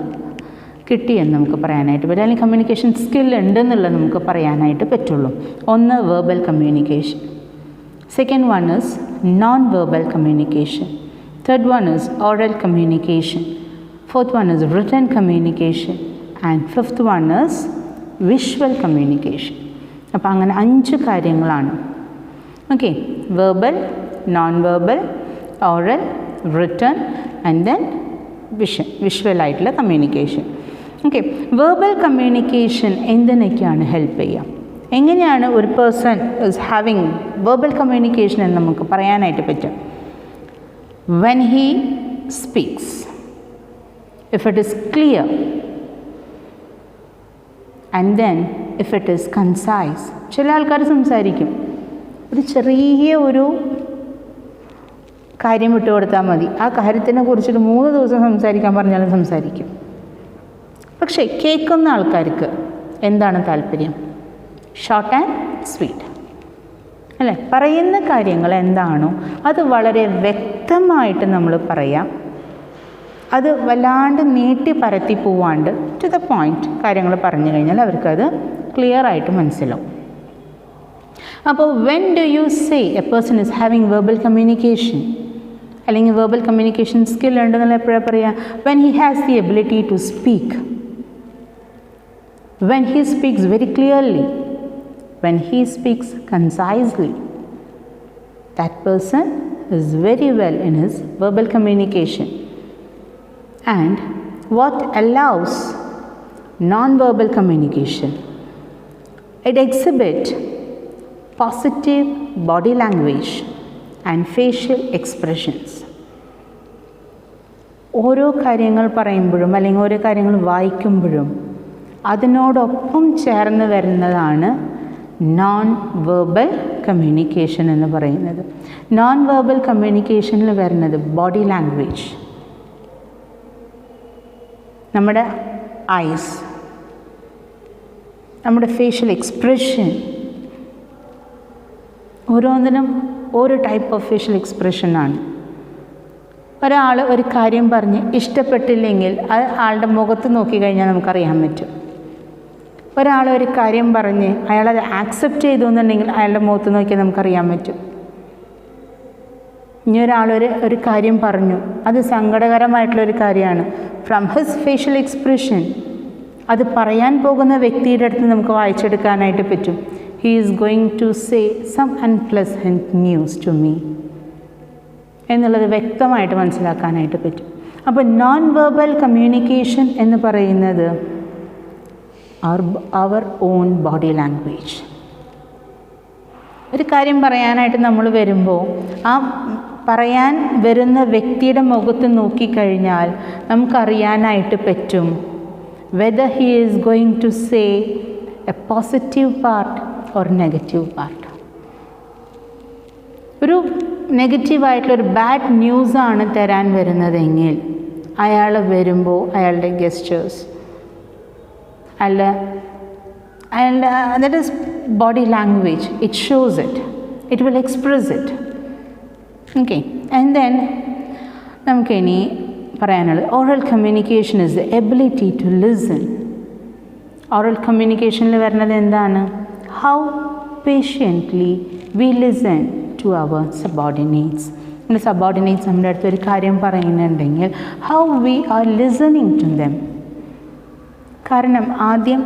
Speaker 1: കിട്ടിയെന്ന് നമുക്ക് പറയാനായിട്ട് പറ്റും, അല്ലെങ്കിൽ കമ്മ്യൂണിക്കേഷൻ സ്കിൽ ഉണ്ടെന്നുള്ളത് നമുക്ക് പറയാനായിട്ട് പറ്റുള്ളൂ. ഒന്ന് verbal communication, second one is non verbal communication, third one is oral communication, fourth one is written communication, and fifth one is visual communication. അപ്പോൾ അങ്ങനെ 5 കാര്യങ്ങളാണ്. Okay, verbal, non verbal, oral, written and then വിഷ്വലായിട്ടുള്ള communication. Okay, verbal communication എന്തിനൊക്കെയാണ് help ചെയ്യുക? എങ്ങനെയാണ് ഒരു person is having verbal communication എന്ന് നമുക്ക് പറയാനായിട്ട് പറ്റും? When he speaks, if it is clear, and then if it is concise. ചില ആൾക്കാർ സംസാരിക്കും, ഒരു ചെറിയ ഒരു കാര്യം വിട്ടു കൊടുത്താൽ മതി, ആ കാര്യത്തിനെ കുറിച്ചിട്ട് 3 ദിവസം സംസാരിക്കാൻ പറഞ്ഞാലും സംസാരിക്കും. പക്ഷേ കേൾക്കുന്ന ആൾക്കാർക്ക് എന്താണ് താല്പര്യം? ഷോർട്ട് ആൻഡ് സ്വീറ്റ് അല്ലേ? പറയുന്ന കാര്യങ്ങൾ എന്താണോ അത് വളരെ വ്യക്തമായിട്ട് നമ്മൾ പറയാം. അത് വല്ലാണ്ട് നീട്ടി പരത്തി പോവാണ്ട് ടു ദ പോയിൻറ്റ് കാര്യങ്ങൾ പറഞ്ഞു കഴിഞ്ഞാൽ അവർക്കത് ക്ലിയർ ആയിട്ട് മനസ്സിലാവും. അപ്പോൾ when do you say a person is having verbal communication അല്ലെങ്കിൽ വെർബൽ കമ്മ്യൂണിക്കേഷൻ സ്കിൽ ഉണ്ടെന്നുള്ള എപ്പോഴാണ് പറയുക? When he has the ability to speak, when he speaks very clearly, when he speaks concisely, that person is very well in his verbal communication. And what allows non-verbal communication? It exhibits positive body language and facial expressions. ഓരോ കാര്യങ്ങൾ പറയുമ്പോഴും അല്ലെങ്കിൽ ഓരോ കാര്യങ്ങൾ വായിക്കുമ്പോഴും അതിനോടൊപ്പം ചേർന്ന് വരുന്നതാണ് നോൺ വെർബൽ കമ്മ്യൂണിക്കേഷൻ എന്ന് പറയുന്നത്. നോൺ വെർബൽ കമ്മ്യൂണിക്കേഷനിൽ വരുന്നത് ബോഡി ലാംഗ്വേജ്, നമ്മുടെ ഐസ്, നമ്മുടെ ഫേഷ്യൽ എക്സ്പ്രഷൻ, ഓരോന്നിനും ഓരോ ടൈപ്പ് ഓഫ് ഫേഷ്യൽ എക്സ്പ്രഷനാണ്. ഒരാൾ ഒരു കാര്യം പറഞ്ഞ് ഇഷ്ടപ്പെട്ടില്ലെങ്കിൽ അത് ആളുടെ മുഖത്ത് നോക്കിക്കഴിഞ്ഞാൽ നമുക്കറിയാൻ പറ്റും. ഒരാൾ ഒരു കാര്യം പറഞ്ഞ് അയാളത് ആക്സെപ്റ്റ് ചെയ്തു എന്നുണ്ടെങ്കിൽ അയാളുടെ മുഖത്ത് നോക്കിയാൽ നമുക്കറിയാൻ പറ്റും. ഇനി ഒരു കാര്യം പറഞ്ഞു, അത് സങ്കടകരമായിട്ടുള്ളൊരു കാര്യമാണ്, ഫ്രം ഹിസ് ഫേഷ്യൽ എക്സ്പ്രഷൻ അത് പറയാൻ പോകുന്ന വ്യക്തിയുടെ അടുത്ത് നമുക്ക് വായിച്ചെടുക്കാനായിട്ട് പറ്റും. He is going to say some unpleasant news to me എന്നുള്ളത് വ്യക്തമായിട്ട് മനസ്സിലാക്കാനായിട്ട് പറ്റും. അപ്പോൾ നോൺ വെർബൽ കമ്മ്യൂണിക്കേഷൻ എന്ന് പറയുന്നത് അവർ ഓൺ ബോഡി ലാംഗ്വേജ്. ഒരു കാര്യം പറയാനായിട്ട് നമ്മൾ വരുമ്പോൾ ആ പറയാൻ വരുന്ന വ്യക്തിയുടെ മുഖത്ത് നോക്കിക്കഴിഞ്ഞാൽ നമുക്കറിയാനായിട്ട് പറ്റും whether he is going to say a positive part or negative part. ഒരു നെഗറ്റീവായിട്ടുള്ളൊരു ബാഡ് ന്യൂസാണ് തരാൻ വരുന്നതെങ്കിൽ അയാൾ വരുമ്പോൾ അയാളുടെ ഗെസ്റ്റേഴ്സ് അയാളുടെ that is body language, it shows it, it will express it. Okay, and then നമുക്കിനി പറയാനുള്ളത് oral communication is the ability to listen. Oral കമ്മ്യൂണിക്കേഷനിൽ വരുന്നത് എന്താണ്? How patiently we listen to our subordinates. നമ്മുടെ സബോർഡിനേറ്റ്സ് നമ്മുടെ അടുത്ത് ഒരു കാര്യം പറയുന്നുണ്ടെങ്കിൽ how we are listening to them. കാരണം ആദ്യം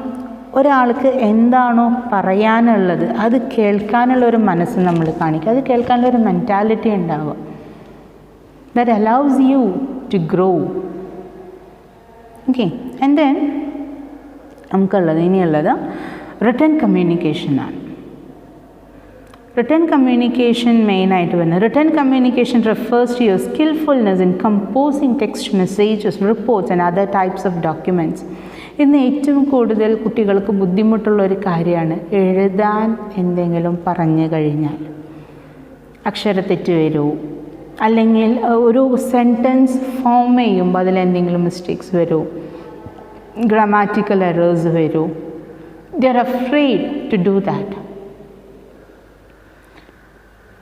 Speaker 1: ഒരാൾക്ക് എന്താണോ പറയാനുള്ളത് അത് കേൾക്കാനുള്ളൊരു മനസ്സ് നമ്മൾ കാണിക്കുക, അത് കേൾക്കാനുള്ളൊരു മെൻറ്റാലിറ്റി ഉണ്ടാവുക. That allows you to grow. Okay, and then ഇനിയുള്ളത് റിട്ടൺ കമ്മ്യൂണിക്കേഷനാണ്. റിട്ടൺ കമ്മ്യൂണിക്കേഷൻ മെയിനായിട്ട് വരുന്നത് written communication refers to your skillfulness in composing text messages, reports and other types of documents. ഇന്ന് ഏറ്റവും കൂടുതൽ കുട്ടികൾക്ക് ബുദ്ധിമുട്ടുള്ളൊരു കാര്യമാണ് എഴുതാൻ എന്തെങ്കിലും പറഞ്ഞു കഴിഞ്ഞാൽ അക്ഷരത്തെറ്റ് വരുമോ, അല്ലെങ്കിൽ ഒരു സെൻറ്റൻസ് ഫോം ചെയ്യുമ്പോൾ അതിലെന്തെങ്കിലും മിസ്റ്റേക്സ് വരുമോ, ഗ്രാമാറ്റിക്കൽ എറേഴ്സ് വരുമോ. They are afraid to do that.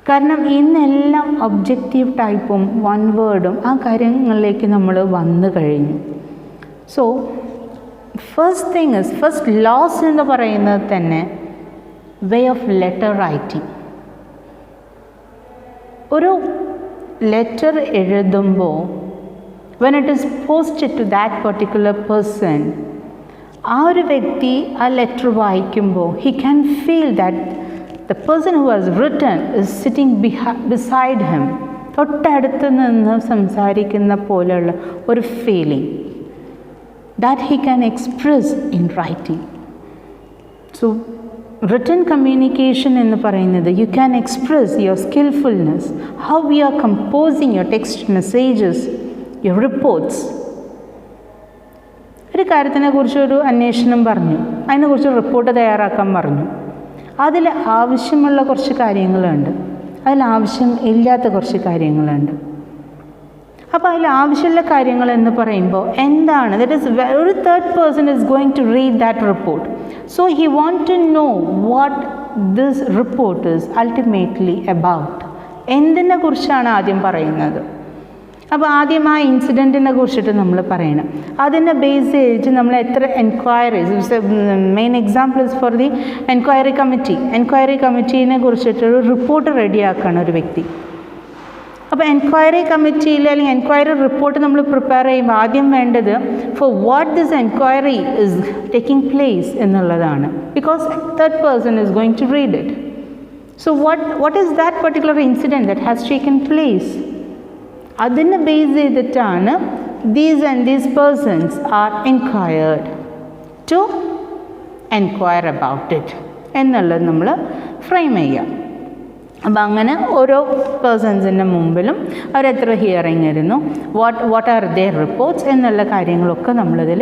Speaker 1: കാരണം ഇന്നെല്ലാം ഒബ്ജക്റ്റീവ് ടൈപ്പും വൺ വേർഡും ആ കാര്യങ്ങളിലേക്ക് നമ്മൾ വന്നു കഴിഞ്ഞു. സോ ഫസ്റ്റ് ലോസ് എന്ന് പറയുന്നത് തന്നെ വേ ഓഫ് ലെറ്റർ റൈറ്റിംഗ്. ഒരു ലെറ്റർ എഴുതുമ്പോൾ when it is posted to that particular person, ആ ഒരു വ്യക്തി ആ ലെറ്റർ വായിക്കുമ്പോൾ he can feel that the person who has written is sitting beside him തൊട്ടടുത്ത് നിന്ന് സംസാരിക്കുന്ന പോലെയുള്ള ഒരു feeling that he can express in writing. So written communication എന്ന് പറയുന്നത് you can express your skillfulness, how you are composing your text messages, your reports. ഒരു കാര്യത്തിനെ കുറിച്ചൊരു അന്വേഷണം പറഞ്ഞു, അതിനെക്കുറിച്ച് റിപ്പോർട്ട് തയ്യാറാക്കാൻ പറഞ്ഞു. അതിൽ ആവശ്യമുള്ള കുറച്ച് കാര്യങ്ങളുണ്ട്, അതിൽ ആവശ്യം ഇല്ലാത്ത കുറച്ച് കാര്യങ്ങളുണ്ട്. അപ്പോൾ അതിൽ ആവശ്യമുള്ള കാര്യങ്ങൾ എന്ന് പറയുമ്പോൾ എന്താണ്, ദാറ്റ് ഈസ് ഒരു third person is going to read that report. So he want to know what this report is ultimately about. എന്തിനെ കുറിച്ചാണ് ആദ്യം പറയുന്നത്. അപ്പോൾ ആദ്യം ആ ഇൻസിഡൻറ്റിനെ കുറിച്ചിട്ട് നമ്മൾ പറയണം. അതിനെ ബേസ് ചെയ്തിട്ട് നമ്മൾ എത്ര enquiries, main example is for the enquiry committee. Enquiry കമ്മിറ്റീനെ കുറിച്ചിട്ടൊരു റിപ്പോർട്ട് റെഡിയാക്കണം ഒരു വ്യക്തി. അപ്പോൾ എൻക്വയറി കമ്മിറ്റിയിൽ അല്ലെങ്കിൽ എൻക്വയറി റിപ്പോർട്ട് നമ്മൾ പ്രിപ്പയർ ചെയ്യുമ്പോൾ ആദ്യം വേണ്ടത് for what this enquiry is taking place എന്നുള്ളതാണ്. Because third person is going to read it. So what is that particular incident that has taken place. അതിനെ ബേസ് ചെയ്തിട്ടാണ് these and these persons are enquired to enquire about it എന്നുള്ളത് നമ്മൾ frame ചെയ്യാം. അപ്പം അങ്ങനെ ഓരോ പേഴ്സൺസിൻ്റെ മുമ്പിലും അവരെത്ര ഹിയറിംഗ് ആയിരുന്നു, വാട്ട് ആർ ദെയർ റിപ്പോർട്ട്സ് എന്നുള്ള കാര്യങ്ങളൊക്കെ നമ്മളിതിൽ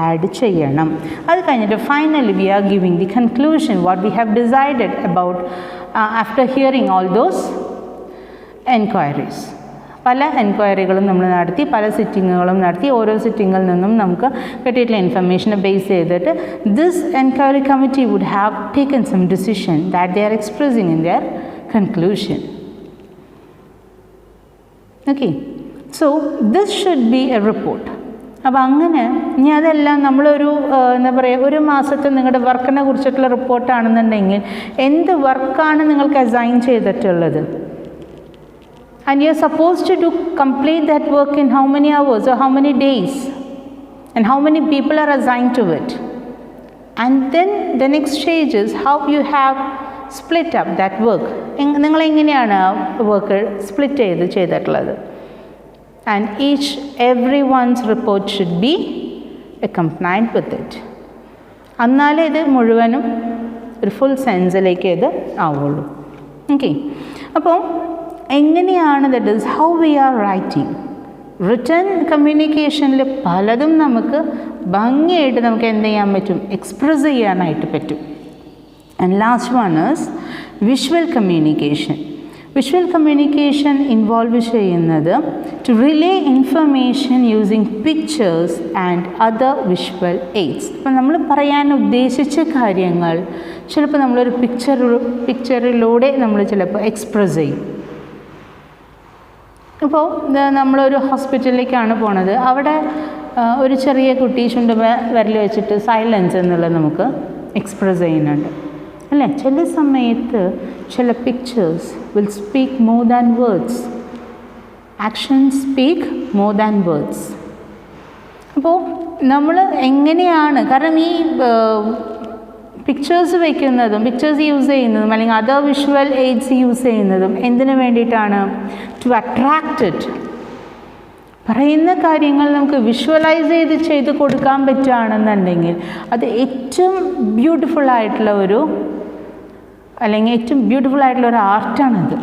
Speaker 1: ആഡ് ചെയ്യണം. അത് കഴിഞ്ഞിട്ട് finally we R giving the conclusion what we have decided about after hearing all those enquiries. പല എൻക്വയറികളും നമ്മൾ നടത്തി, പല സിറ്റിങ്ങുകളും നടത്തി. ഓരോ സിറ്റിങ്ങിൽ നിന്നും നമുക്ക് കിട്ടിയിട്ടുള്ള ഇൻഫർമേഷനെ ബേസ് ചെയ്തിട്ട് this enquiry committee would have taken some decision that they are expressing in their conclusion. Okay, so this should be a report. അപ്പോൾ അങ്ങനെ ഇനി അതെല്ലാം നമ്മളൊരു എന്താ പറയുക, ഒരു മാസത്തെ നിങ്ങളുടെ വർക്കിനെ കുറിച്ചിട്ടുള്ള റിപ്പോർട്ടാണെന്നുണ്ടെങ്കിൽ എന്ത് വർക്കാണ് നിങ്ങൾക്ക് അസൈൻ ചെയ്തിട്ടുള്ളത്, and you are supposed to complete that work in how many hours or how many days and how many people are assigned to it. And then the next stage is how you have split up that work. നിങ്ങൾ എങ്ങനെയാണ് work split ചെയ്തിട്ടുള്ളത്. And everyone's report should be accompanied with it. എന്നാലേ ഇത് മുഴുവനും ഒരു full സെൻസിലേക്ക് ഇത് ആവുള്ളൂ. Okay, അപ്പോൾ എങ്ങനെയാണ് that is how we are writing. Written കമ്മ്യൂണിക്കേഷനിൽ പലതും നമുക്ക് ഭംഗിയായിട്ട് നമുക്ക് എന്ത് ചെയ്യാൻ പറ്റും, എക്സ്പ്രസ് ചെയ്യാനായിട്ട് പറ്റും. And last one is visual communication. Visual communication involve ചെയ്യുന്നത് to relay information using pictures and other visual aids. അപ്പോൾ നമ്മൾ പറയാൻ ഉദ്ദേശിച്ച കാര്യങ്ങൾ ചിലപ്പോൾ നമ്മളൊരു പിക്ചറിലൂടെ നമ്മൾ ചിലപ്പോൾ എക്സ്പ്രസ് ചെയ്യും. ഇപ്പോൾ നമ്മളൊരു ഹോസ്പിറ്റലിലേക്കാണ് പോണത്, അവിടെ ഒരു ചെറിയ കുട്ടി വിരൽ വെച്ചിട്ട് സൈലൻസ് എന്നുള്ളത് നമുക്ക് എക്സ്പ്രസ് ചെയ്യുന്നുണ്ട് അല്ലേ. ചില സമയത്ത് ചില pictures will speak more than words, actions speak more than words. അപ്പോൾ നമ്മൾ എങ്ങനെയാണ്, കാരണം ഈ പിക്ചേഴ്സ് വയ്ക്കുന്നതും പിക്ചേഴ്സ് യൂസ് ചെയ്യുന്നതും അല്ലെങ്കിൽ അതർ വിഷ്വൽ എയ്ഡ്സ് യൂസ് ചെയ്യുന്നതും എന്തിനു വേണ്ടിയിട്ടാണ്, ടു അട്രാക്റ്റ് ഇറ്റ്. പറയുന്ന കാര്യങ്ങൾ നമുക്ക് വിഷ്വലൈസ് ചെയ്ത് കൊടുക്കാൻ പറ്റുകയാണെന്നുണ്ടെങ്കിൽ അത് ഏറ്റവും ബ്യൂട്ടിഫുള്ളായിട്ടുള്ള ഒരു അല്ലെങ്കിൽ ഏറ്റവും ബ്യൂട്ടിഫുള്ളായിട്ടുള്ള ഒരു ആർട്ടാണത്.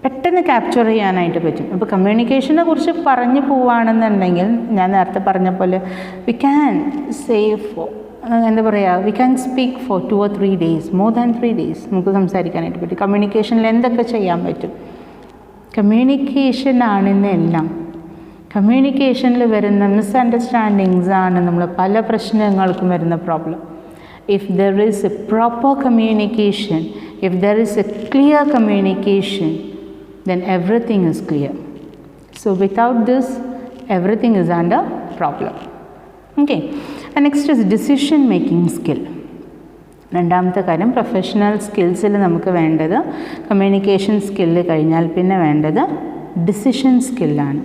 Speaker 1: പെട്ടെന്ന് ക്യാപ്ചർ ചെയ്യാനായിട്ട് പറ്റും. അപ്പോൾ കമ്മ്യൂണിക്കേഷനെ കുറിച്ച് പറഞ്ഞു പോവുകയാണെന്നുണ്ടെങ്കിൽ ഞാൻ നേരത്തെ പറഞ്ഞ പോലെ വി ക്യാൻ എന്താ പറയുക, we can speak four 2 or 3 days, more than 3 days നമുക്ക് സംസാരിക്കാനായിട്ട് പറ്റും. കമ്മ്യൂണിക്കേഷനിൽ എന്തൊക്കെ ചെയ്യാൻ പറ്റും, കമ്മ്യൂണിക്കേഷനാണെന്നെല്ലാം. കമ്മ്യൂണിക്കേഷനിൽ വരുന്ന മിസ്അണ്ടർസ്റ്റാൻഡിങ്സ് ആണ് നമ്മൾ പല പ്രശ്നങ്ങൾക്കും വരുന്ന problem. If there is a proper communication, if there is a clear communication, then everything is clear. So without this, everything is under problem. Okay, and next is decision making skill. രണ്ടാമത്തെ കാര്യം professional സ്കിൽസിൽ നമുക്ക് വേണ്ടത് communication skill കഴിഞ്ഞാൽ പിന്നെ വേണ്ടത് decision സ്കില്ലാണ്.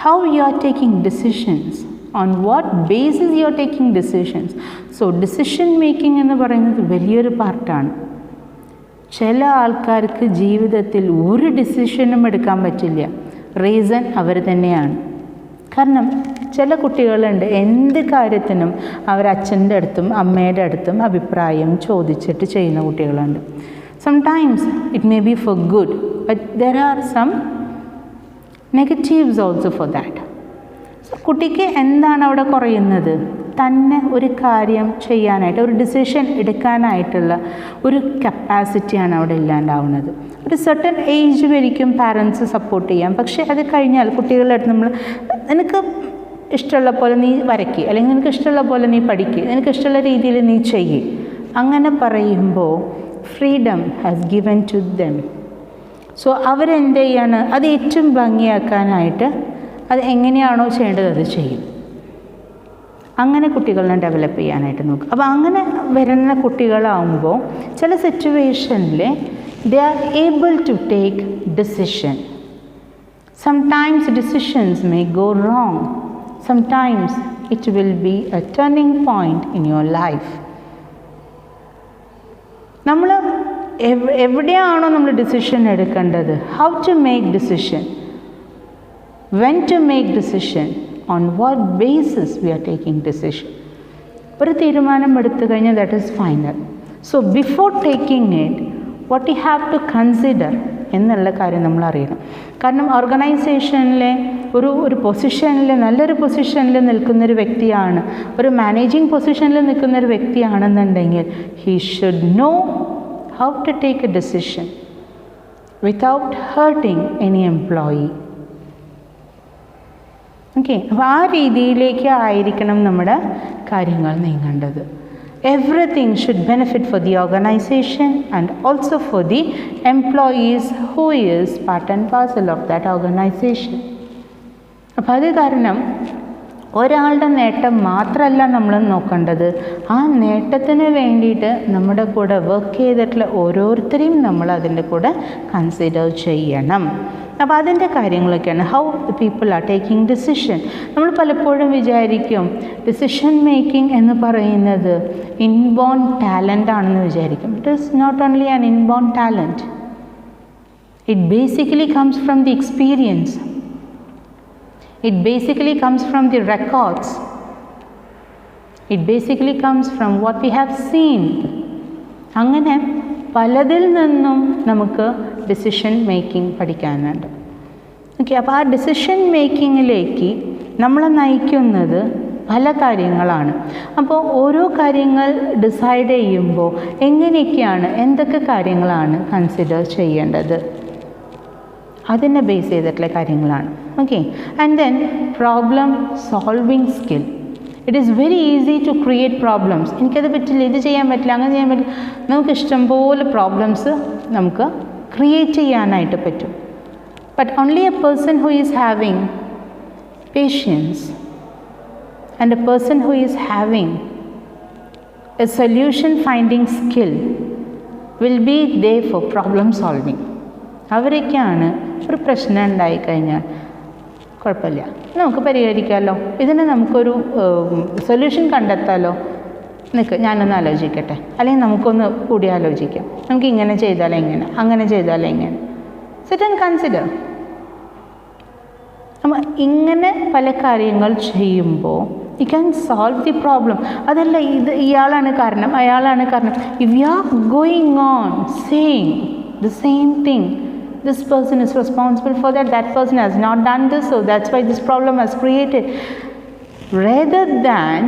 Speaker 1: How you are taking decisions, on what basis you are taking decisions. So decision making എന്ന് പറയുന്നത് വലിയൊരു പാർട്ടാണ്. ചില ആൾക്കാർക്ക് ജീവിതത്തിൽ ഒരു ഡിസിഷനും എടുക്കാൻ പറ്റില്ല. റീസൺ അവർ തന്നെയാണ്. കാരണം ചില കുട്ടികളുണ്ട് എന്ത് കാര്യത്തിനും അവർ അച്ഛൻ്റെ അടുത്തും അമ്മയുടെ അടുത്തും അഭിപ്രായം ചോദിച്ചിട്ട് ചെയ്യുന്ന കുട്ടികളുണ്ട്. Sometimes it may be for good, but there are some negatives also for that. So കുട്ടിക്ക് എന്താണ് അവിടെ കുറയുന്നത്? തന്നെ ഒരു കാര്യം ചെയ്യാനായിട്ട്, ഒരു ഡിസിഷൻ എടുക്കാനായിട്ടുള്ള ഒരു കപ്പാസിറ്റിയാണ് അവിടെ ഇല്ലാണ്ടാവുന്നത്. ഒരു സർട്ടൻ ഏജ് വരെയും പാരൻസ് സപ്പോർട്ട് ചെയ്യാം. പക്ഷേ അത് കഴിഞ്ഞാൽ കുട്ടികളുടെ അടുത്ത് നമ്മൾ നിനക്ക് ഇഷ്ടമുള്ള പോലെ നീ വരയ്ക്കുക, അല്ലെങ്കിൽ നിനക്ക് ഇഷ്ടമുള്ള പോലെ നീ പഠിക്കുക, നിനക്ക് ഇഷ്ടമുള്ള രീതിയിൽ നീ ചെയ്യ്, അങ്ങനെ പറയുമ്പോൾ freedom has given to them. So അവരെന്ത് ചെയ്യാണ്? അത് ഏറ്റവും ഭംഗിയാക്കാനായിട്ട് അത് എങ്ങനെയാണോ ചെയ്യേണ്ടത് അത് ചെയ്യും. അങ്ങനെ കുട്ടികളെ ഡെവലപ്പ് ചെയ്യാനായിട്ട് നോക്കും. അപ്പോൾ അങ്ങനെ വരുന്ന കുട്ടികളാവുമ്പോൾ ചില സിറ്റുവേഷനിൽ they are able to take decision. Sometimes decisions may go wrong, sometimes it will be a turning point in your life. നമ്മൾ എവിടെയാണോ നമ്മൾ ഡിസിഷൻ എടുക്കേണ്ടത്, how to make decision, when to make decision, on what basis we are taking decision. ഒരു തീരുമാനം എടുത്തു കഴിഞ്ഞാൽ that is final. So before taking it, what you have to consider എന്നുള്ള കാര്യം നമ്മൾ അറിയണം. കാരണം ഓർഗനൈസേഷനിലെ ഒരു പൊസിഷനിൽ, നല്ലൊരു പൊസിഷനിൽ നിൽക്കുന്നൊരു വ്യക്തിയാണ്, ഒരു മാനേജിങ് പൊസിഷനിൽ നിൽക്കുന്നൊരു വ്യക്തിയാണെന്നുണ്ടെങ്കിൽ he should know how to take a decision without hurting any employee. Okay, അപ്പോൾ ആ രീതിയിലേക്ക് ആയിരിക്കണം നമ്മുടെ കാര്യങ്ങൾ നീങ്ങേണ്ടത്. Everything should benefit for the organisation and also for the employees who is part and parcel of that organisation. അപ്പോൾ അത് കാരണം ഒരാളുടെ നേട്ടം മാത്രമല്ല നമ്മൾ നോക്കേണ്ടത്, ആ നേട്ടത്തിന് വേണ്ടിയിട്ട് നമ്മുടെ കൂടെ വർക്ക് ചെയ്തിട്ടുള്ള ഓരോരുത്തരെയും നമ്മൾ അതിൻ്റെ കൂടെ കൺസിഡർ ചെയ്യണം. അപ്പോൾ അതിൻ്റെ കാര്യങ്ങളൊക്കെയാണ് how people are taking decision. നമ്മൾ പലപ്പോഴും വിചാരിക്കും ഡിസിഷൻ മേക്കിംഗ് എന്ന് പറയുന്നത് ഇൻബോൺ ടാലൻ്റ് ആണെന്ന് വിചാരിക്കും. It is not only an inborn talent, it basically comes from the experience, it basically comes from the records, it basically comes from what we have seen. അങ്ങനെ പലതിൽ നിന്നും നമുക്ക് decision making പഠിക്കാനുണ്ട്. Okay, അപ്പോൾ ആ decision മേക്കിങ്ങിലേക്ക് നമ്മളെ നയിക്കുന്നത് പല കാര്യങ്ങളാണ്. അപ്പോൾ ഓരോ കാര്യങ്ങൾ ഡിസൈഡ് ചെയ്യുമ്പോൾ എങ്ങനെയൊക്കെയാണ്, എന്തൊക്കെ കാര്യങ്ങളാണ് കൺസിഡർ ചെയ്യേണ്ടത്, അതിനെ ബേസ് ചെയ്തിട്ടുള്ള കാര്യങ്ങളാണ്. Okay, and then problem solving skill. It is very easy to create problems. എനിക്കത് പറ്റില്ല, ഇത് ചെയ്യാൻ പറ്റില്ല, അങ്ങനെ ചെയ്യാൻ പറ്റില്ല. നമുക്ക് ഇഷ്ടംപോലെ പ്രോബ്ലംസ് നമുക്ക് ക്രിയേറ്റ് ചെയ്യാനായിട്ട് പറ്റും. But only a person who is having patience and a person who is having a solution finding skill will be there for problem solving. അവരൊക്കെയാണ് ഒരു പ്രശ്നം ഉണ്ടായിക്കഴിഞ്ഞാൽ കുഴപ്പമില്ല, നമുക്ക് പരിഹരിക്കാമല്ലോ, ഇതിന് നമുക്കൊരു സൊല്യൂഷൻ കണ്ടെത്താമല്ലോ, നിൽക്ക് ഞാനൊന്ന് ആലോചിക്കട്ടെ, അല്ലെങ്കിൽ നമുക്കൊന്ന് കൂടി ആലോചിക്കാം, നമുക്ക് ഇങ്ങനെ ചെയ്താലോ എങ്ങനെ, അങ്ങനെ ചെയ്താലോ എങ്ങനെ, സിറ്റ് ആൻഡ് കൺസിഡർ. അപ്പം ഇങ്ങനെ പല കാര്യങ്ങൾ ചെയ്യുമ്പോൾ you can solve the problem. അതല്ല ഇത് ഇയാളാണ് കാരണം, അയാളാണ് കാരണം. If you are going on saying the same thing, this person is responsible for that, that person has not done this, so that's why this problem has created, rather than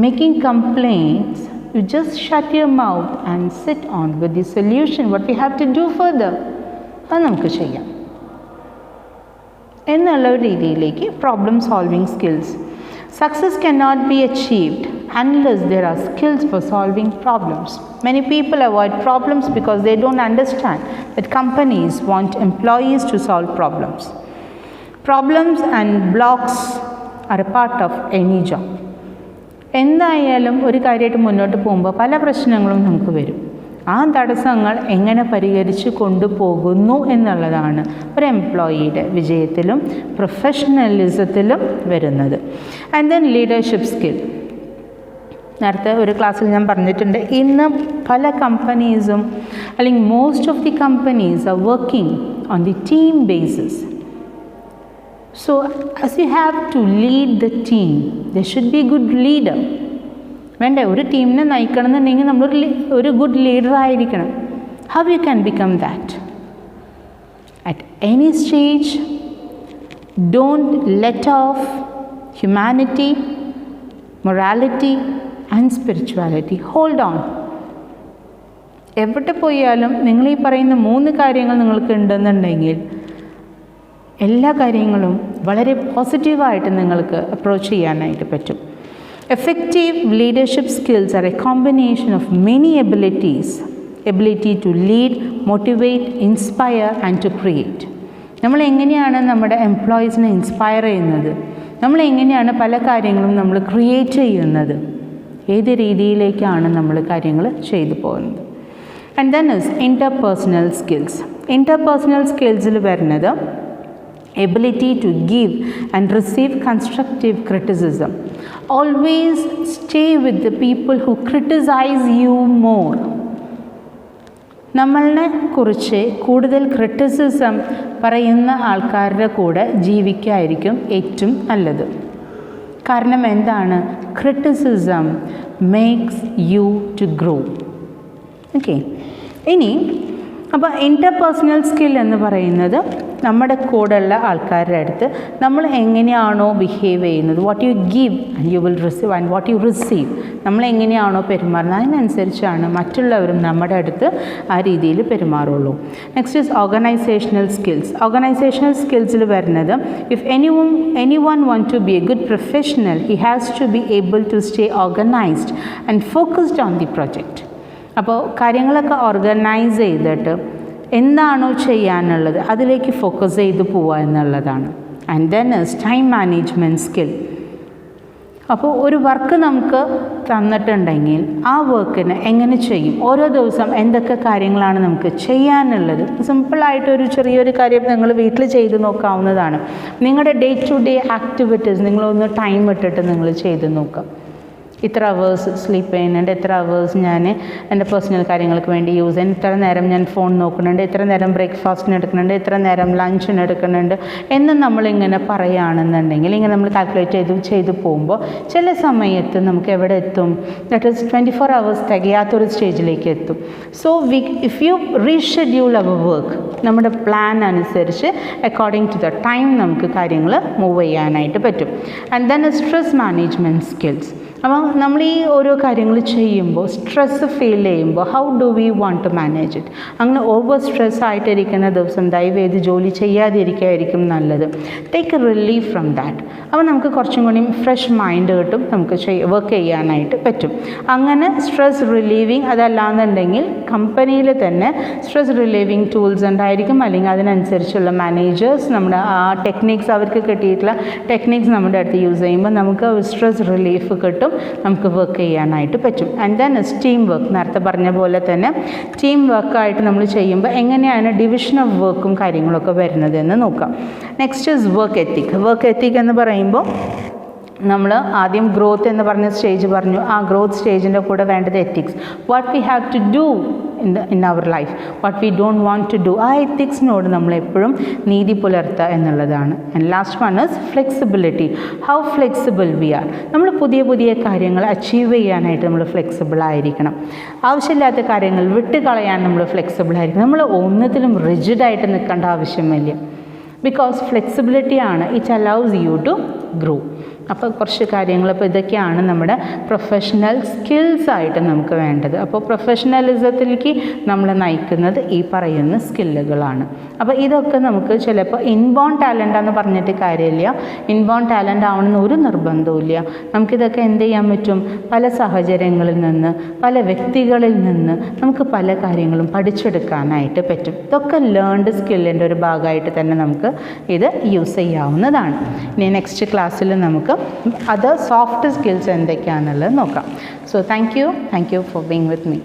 Speaker 1: making complaints, you just shut your mouth and sit on with the solution, what we have to do further. അത് നമുക്ക് ചെയ്യാം എന്നുള്ള ഒരു രീതിയിലേക്ക് problem solving skills. Success cannot be achieved unless there are skills for solving problems. Many people avoid problems because they don't understand that companies want employees to solve problems. Problems and blocks are a part of any job. എന്തായാലും ഒരു കാര്യമായിട്ട് മുന്നോട്ട് പോകുമ്പോൾ പല പ്രശ്നങ്ങളും നമുക്ക് വരും. ആ തടസ്സങ്ങൾ എങ്ങനെ പരിഹരിച്ച് കൊണ്ടുപോകുന്നു എന്നുള്ളതാണ് ഒരു എംപ്ലോയിയുടെ വിജയത്തിലും പ്രൊഫഷണലിസത്തിലും വരുന്നത്. And then leadership skill. നേരത്തെ ഒരു ക്ലാസ്സിൽ ഞാൻ പറഞ്ഞിട്ടുണ്ട്, ഇന്ന് പല കമ്പനീസും അല്ലെങ്കിൽ most of the companies are working on the team basis. So as you have to lead the team, there should be a good leader. വേണ്ടേ, ഒരു ടീമിനെ നയിക്കണം എന്നുണ്ടെങ്കിൽ നമ്മളൊരു ഗുഡ് ലീഡർ ആയിരിക്കണം. How you can become that? At any stage, don't let off humanity, morality and spirituality. Hold on. എവിടെ പോയാലും നിങ്ങൾ ഈ പറയുന്ന 3 കാര്യങ്ങൾ നിങ്ങൾക്ക് ഉണ്ടെന്നുണ്ടെങ്കിൽ എല്ലാ കാര്യങ്ങളും വളരെ പോസിറ്റീവായിട്ട് നിങ്ങൾക്ക് അപ്രോച്ച് ചെയ്യാനായിട്ട് പറ്റും. Effective leadership skills are a combination of many ability to lead, motivate, inspire and to create. നമ്മൾ എങ്ങനെയാണ് നമ്മുടെ എംപ്ലോയീസിനെ ഇൻസ്പയർ ചെയ്യുന്നത്, നമ്മൾ എങ്ങനെയാണ് പല കാര്യങ്ങളും നമ്മൾ ക്രിയേറ്റ് ചെയ്യുന്നത്, ഏത് രീതിയിലേക്കാണ് നമ്മൾ കാര്യങ്ങൾ ചെയ്തു പോകുന്നത്. And then is interpersonal skills. Interpersonal സ്കിൽസിൽ വരുന്നത് ability to give and receive constructive criticism. Always stay with the people who criticize you more. നമ്മളെ കുറിച്ച് കൂടുതൽ ക്രിറ്റിസിസം പറയുന്ന ആൾക്കാരുടെ കൂടെ ജീവിക്കായിരിക്കും ഏറ്റവും നല്ലത്. കാരണം എന്താണ്? Criticism makes you to grow. Okay, ഇനി അപ്പോൾ ഇൻ്റർപേഴ്സണൽ സ്കിൽ എന്ന് പറയുന്നത് നമ്മുടെ കൂടെയുള്ള ആൾക്കാരുടെ അടുത്ത് നമ്മൾ എങ്ങനെയാണോ ബിഹേവ് ചെയ്യുന്നത്, what you give and you will receive and what you receive, നമ്മൾ എങ്ങനെയാണോ പെരുമാറുന്നത് അതിനനുസരിച്ചാണ് മറ്റുള്ളവരും നമ്മുടെ അടുത്ത് ആ രീതിയിൽ പെരുമാറുള്ളൂ. Next is organisational skills. Organisational സ്കിൽസിൽ വരുന്നത് if anyone want to be a good professional, he has to be able to stay organized and focused on the project. അപ്പോൾ കാര്യങ്ങളൊക്കെ ഓർഗനൈസ് ചെയ്തിട്ട് എന്താണോ ചെയ്യാനുള്ളത് അതിലേക്ക് ഫോക്കസ് ചെയ്ത് പോവുക എന്നുള്ളതാണ്. And then is time management skill. അപ്പോൾ ഒരു വർക്ക് നമുക്ക് തന്നിട്ടുണ്ടെങ്കിൽ ആ വർക്കിന് എങ്ങനെ ചെയ്യും, ഓരോ ദിവസം എന്തൊക്കെ കാര്യങ്ങളാണ് നമുക്ക് ചെയ്യാനുള്ളത്. സിമ്പിളായിട്ടൊരു ചെറിയൊരു കാര്യം നിങ്ങൾ വീട്ടിൽ ചെയ്ത് നോക്കാവുന്നതാണ്. നിങ്ങളുടെ ഡേ ടു ഡേ ആക്ടിവിറ്റീസ് നിങ്ങളൊന്ന് ടൈം ഇട്ടിട്ട് നിങ്ങൾ ചെയ്ത് നോക്കാം. ഇത്ര അവേഴ്സ് സ്ലീപ്പ് ചെയ്യുന്നുണ്ട്, എത്ര അവേഴ്സ് ഞാൻ എൻ്റെ പേഴ്സണൽ കാര്യങ്ങൾക്ക് വേണ്ടി യൂസ് ചെയ്യുന്നു, ഇത്ര നേരം ഞാൻ ഫോൺ നോക്കുന്നുണ്ട്, ഇത്ര നേരം ബ്രേക്ക്ഫാസ്റ്റിന് എടുക്കുന്നുണ്ട്, ഇത്ര നേരം ലഞ്ചിന് എടുക്കുന്നുണ്ട് എന്ന് നമ്മളിങ്ങനെ പറയുകയാണെന്നുണ്ടെങ്കിൽ ഇങ്ങനെ നമ്മൾ കാൽക്കുലേറ്റ് ചെയ്ത് പോകുമ്പോൾ ചില സമയത്ത് നമുക്ക് എവിടെ എത്തും, ദാറ്റ് ഈസ് 24 hours തികയാത്തൊരു സ്റ്റേജിലേക്ക് എത്തും. So if you reschedule our work, നമ്മുടെ പ്ലാൻ അനുസരിച്ച് അക്കോർഡിംഗ് ടു ദ ടൈം നമുക്ക് കാര്യങ്ങൾ മൂവ് ചെയ്യാനായിട്ട് പറ്റും. And then stress management skills. അപ്പോൾ നമ്മൾ ഈ ഓരോ കാര്യങ്ങൾ ചെയ്യുമ്പോൾ സ്ട്രെസ്സ് ഫീൽ ചെയ്യുമ്പോൾ how do we want to manage it? അങ്ങനെ ഓവർ സ്ട്രെസ് ആയിട്ടിരിക്കുന്ന ദിവസം ദയവേത് ജോലി ചെയ്യാതിരിക്കുകയായിരിക്കും നല്ലത്. Take a relief from that. അപ്പോൾ നമുക്ക് കുറച്ചും കൂടി ഫ്രഷ് മൈൻഡ് കിട്ടും, നമുക്ക് വർക്ക് ചെയ്യാനായിട്ട് പറ്റും. അങ്ങനെ സ്ട്രെസ് റിലീവിങ്, അതല്ലാന്നുണ്ടെങ്കിൽ കമ്പനിയിൽ തന്നെ സ്ട്രെസ് റിലീവിങ് ടൂൾസ് ഉണ്ടായിരിക്കും, അല്ലെങ്കിൽ അതിനനുസരിച്ചുള്ള മാനേജേഴ്സ് നമ്മുടെ ആ ടെക്നിക്സ്, അവർക്ക് കിട്ടിയിട്ടുള്ള ടെക്നിക്സ് നമ്മുടെ അടുത്ത് യൂസ് ചെയ്യുമ്പോൾ നമുക്ക് സ്ട്രെസ് റിലീഫ് കിട്ടും, നമുക്ക് വർക്ക് ചെയ്യാനായിട്ട് പറ്റും. And then team work. നേരത്തെ പറഞ്ഞ പോലെ തന്നെ ടീം വർക്കായിട്ട് നമ്മൾ ചെയ്യുമ്പോൾ എങ്ങനെയാണ് ഡിവിഷൻ ഓഫ് വർക്കും കാര്യങ്ങളൊക്കെ വരുന്നത് എന്ന് നോക്കാം. Next is work ethic. Work ethic എന്ന് പറയുമ്പോൾ നമ്മൾ ആദ്യം ഗ്രോത്ത് എന്ന് പറഞ്ഞ സ്റ്റേജ് പറഞ്ഞു. ആ ഗ്രോത്ത് സ്റ്റേജിൻ്റെ കൂടെ വേണ്ടത് ethics. What we have to do in our life, what we don't want to do. ആ എത്തിക്സിനോട് നമ്മളെപ്പോഴും നീതി പുലർത്തുക എന്നുള്ളതാണ്. And last one is flexibility. How flexible we are. നമ്മൾ പുതിയ കാര്യങ്ങൾ അച്ചീവ് ചെയ്യാനായിട്ട് നമ്മൾ ഫ്ലെക്സിബിൾ ആയിരിക്കണം. ആവശ്യമില്ലാത്ത കാര്യങ്ങൾ വിട്ടുകളയാൻ നമ്മൾ ഫ്ലെക്സിബിൾ ആയിരിക്കണം. നമ്മൾ ഒന്നത്തിലും റിജിഡായിട്ട് നിൽക്കേണ്ട ആവശ്യമില്ല. ബിക്കോസ് ഫ്ലെക്സിബിലിറ്റിയാണ് it allows you to grow. അപ്പോൾ കുറച്ച് കാര്യങ്ങൾ, അപ്പോൾ ഇതൊക്കെയാണ് നമ്മുടെ പ്രൊഫഷണൽ സ്കിൽസായിട്ട് നമുക്ക് വേണ്ടത്. അപ്പോൾ പ്രൊഫഷണലിസത്തിലേക്ക് നമ്മളെ നയിക്കുന്നത് ഈ പറയുന്ന സ്കില്ലുകളാണ്. അപ്പോൾ ഇതൊക്കെ നമുക്ക് ചിലപ്പോൾ ഇൻബോൺ ടാലൻ്റാന്ന് പറഞ്ഞിട്ട് കാര്യമില്ല, ഇൻബോൺ ടാലൻ്റ് ആവണമെന്ന് ഒരു നിർബന്ധവുമില്ല. നമുക്കിതൊക്കെ എന്ത് ചെയ്യാൻ പറ്റും? പല സാഹചര്യങ്ങളിൽ നിന്ന്, പല വ്യക്തികളിൽ നിന്ന് നമുക്ക് പല കാര്യങ്ങളും പഠിച്ചെടുക്കാനായിട്ട് പറ്റും. ഇതൊക്കെ ലേൺഡ് സ്കില്ലിൻ്റെ ഒരു ഭാഗമായിട്ട് തന്നെ നമുക്ക് ഇത് യൂസ് ചെയ്യാവുന്നതാണ്. ഇനി നെക്സ്റ്റ് ക്ലാസ്സിൽ നമുക്ക് അതർ സോഫ്റ്റ് സ്കിൽസ് എന്തൊക്കെയാണെന്നുള്ളത് നോക്കാം. So thank you for being with me.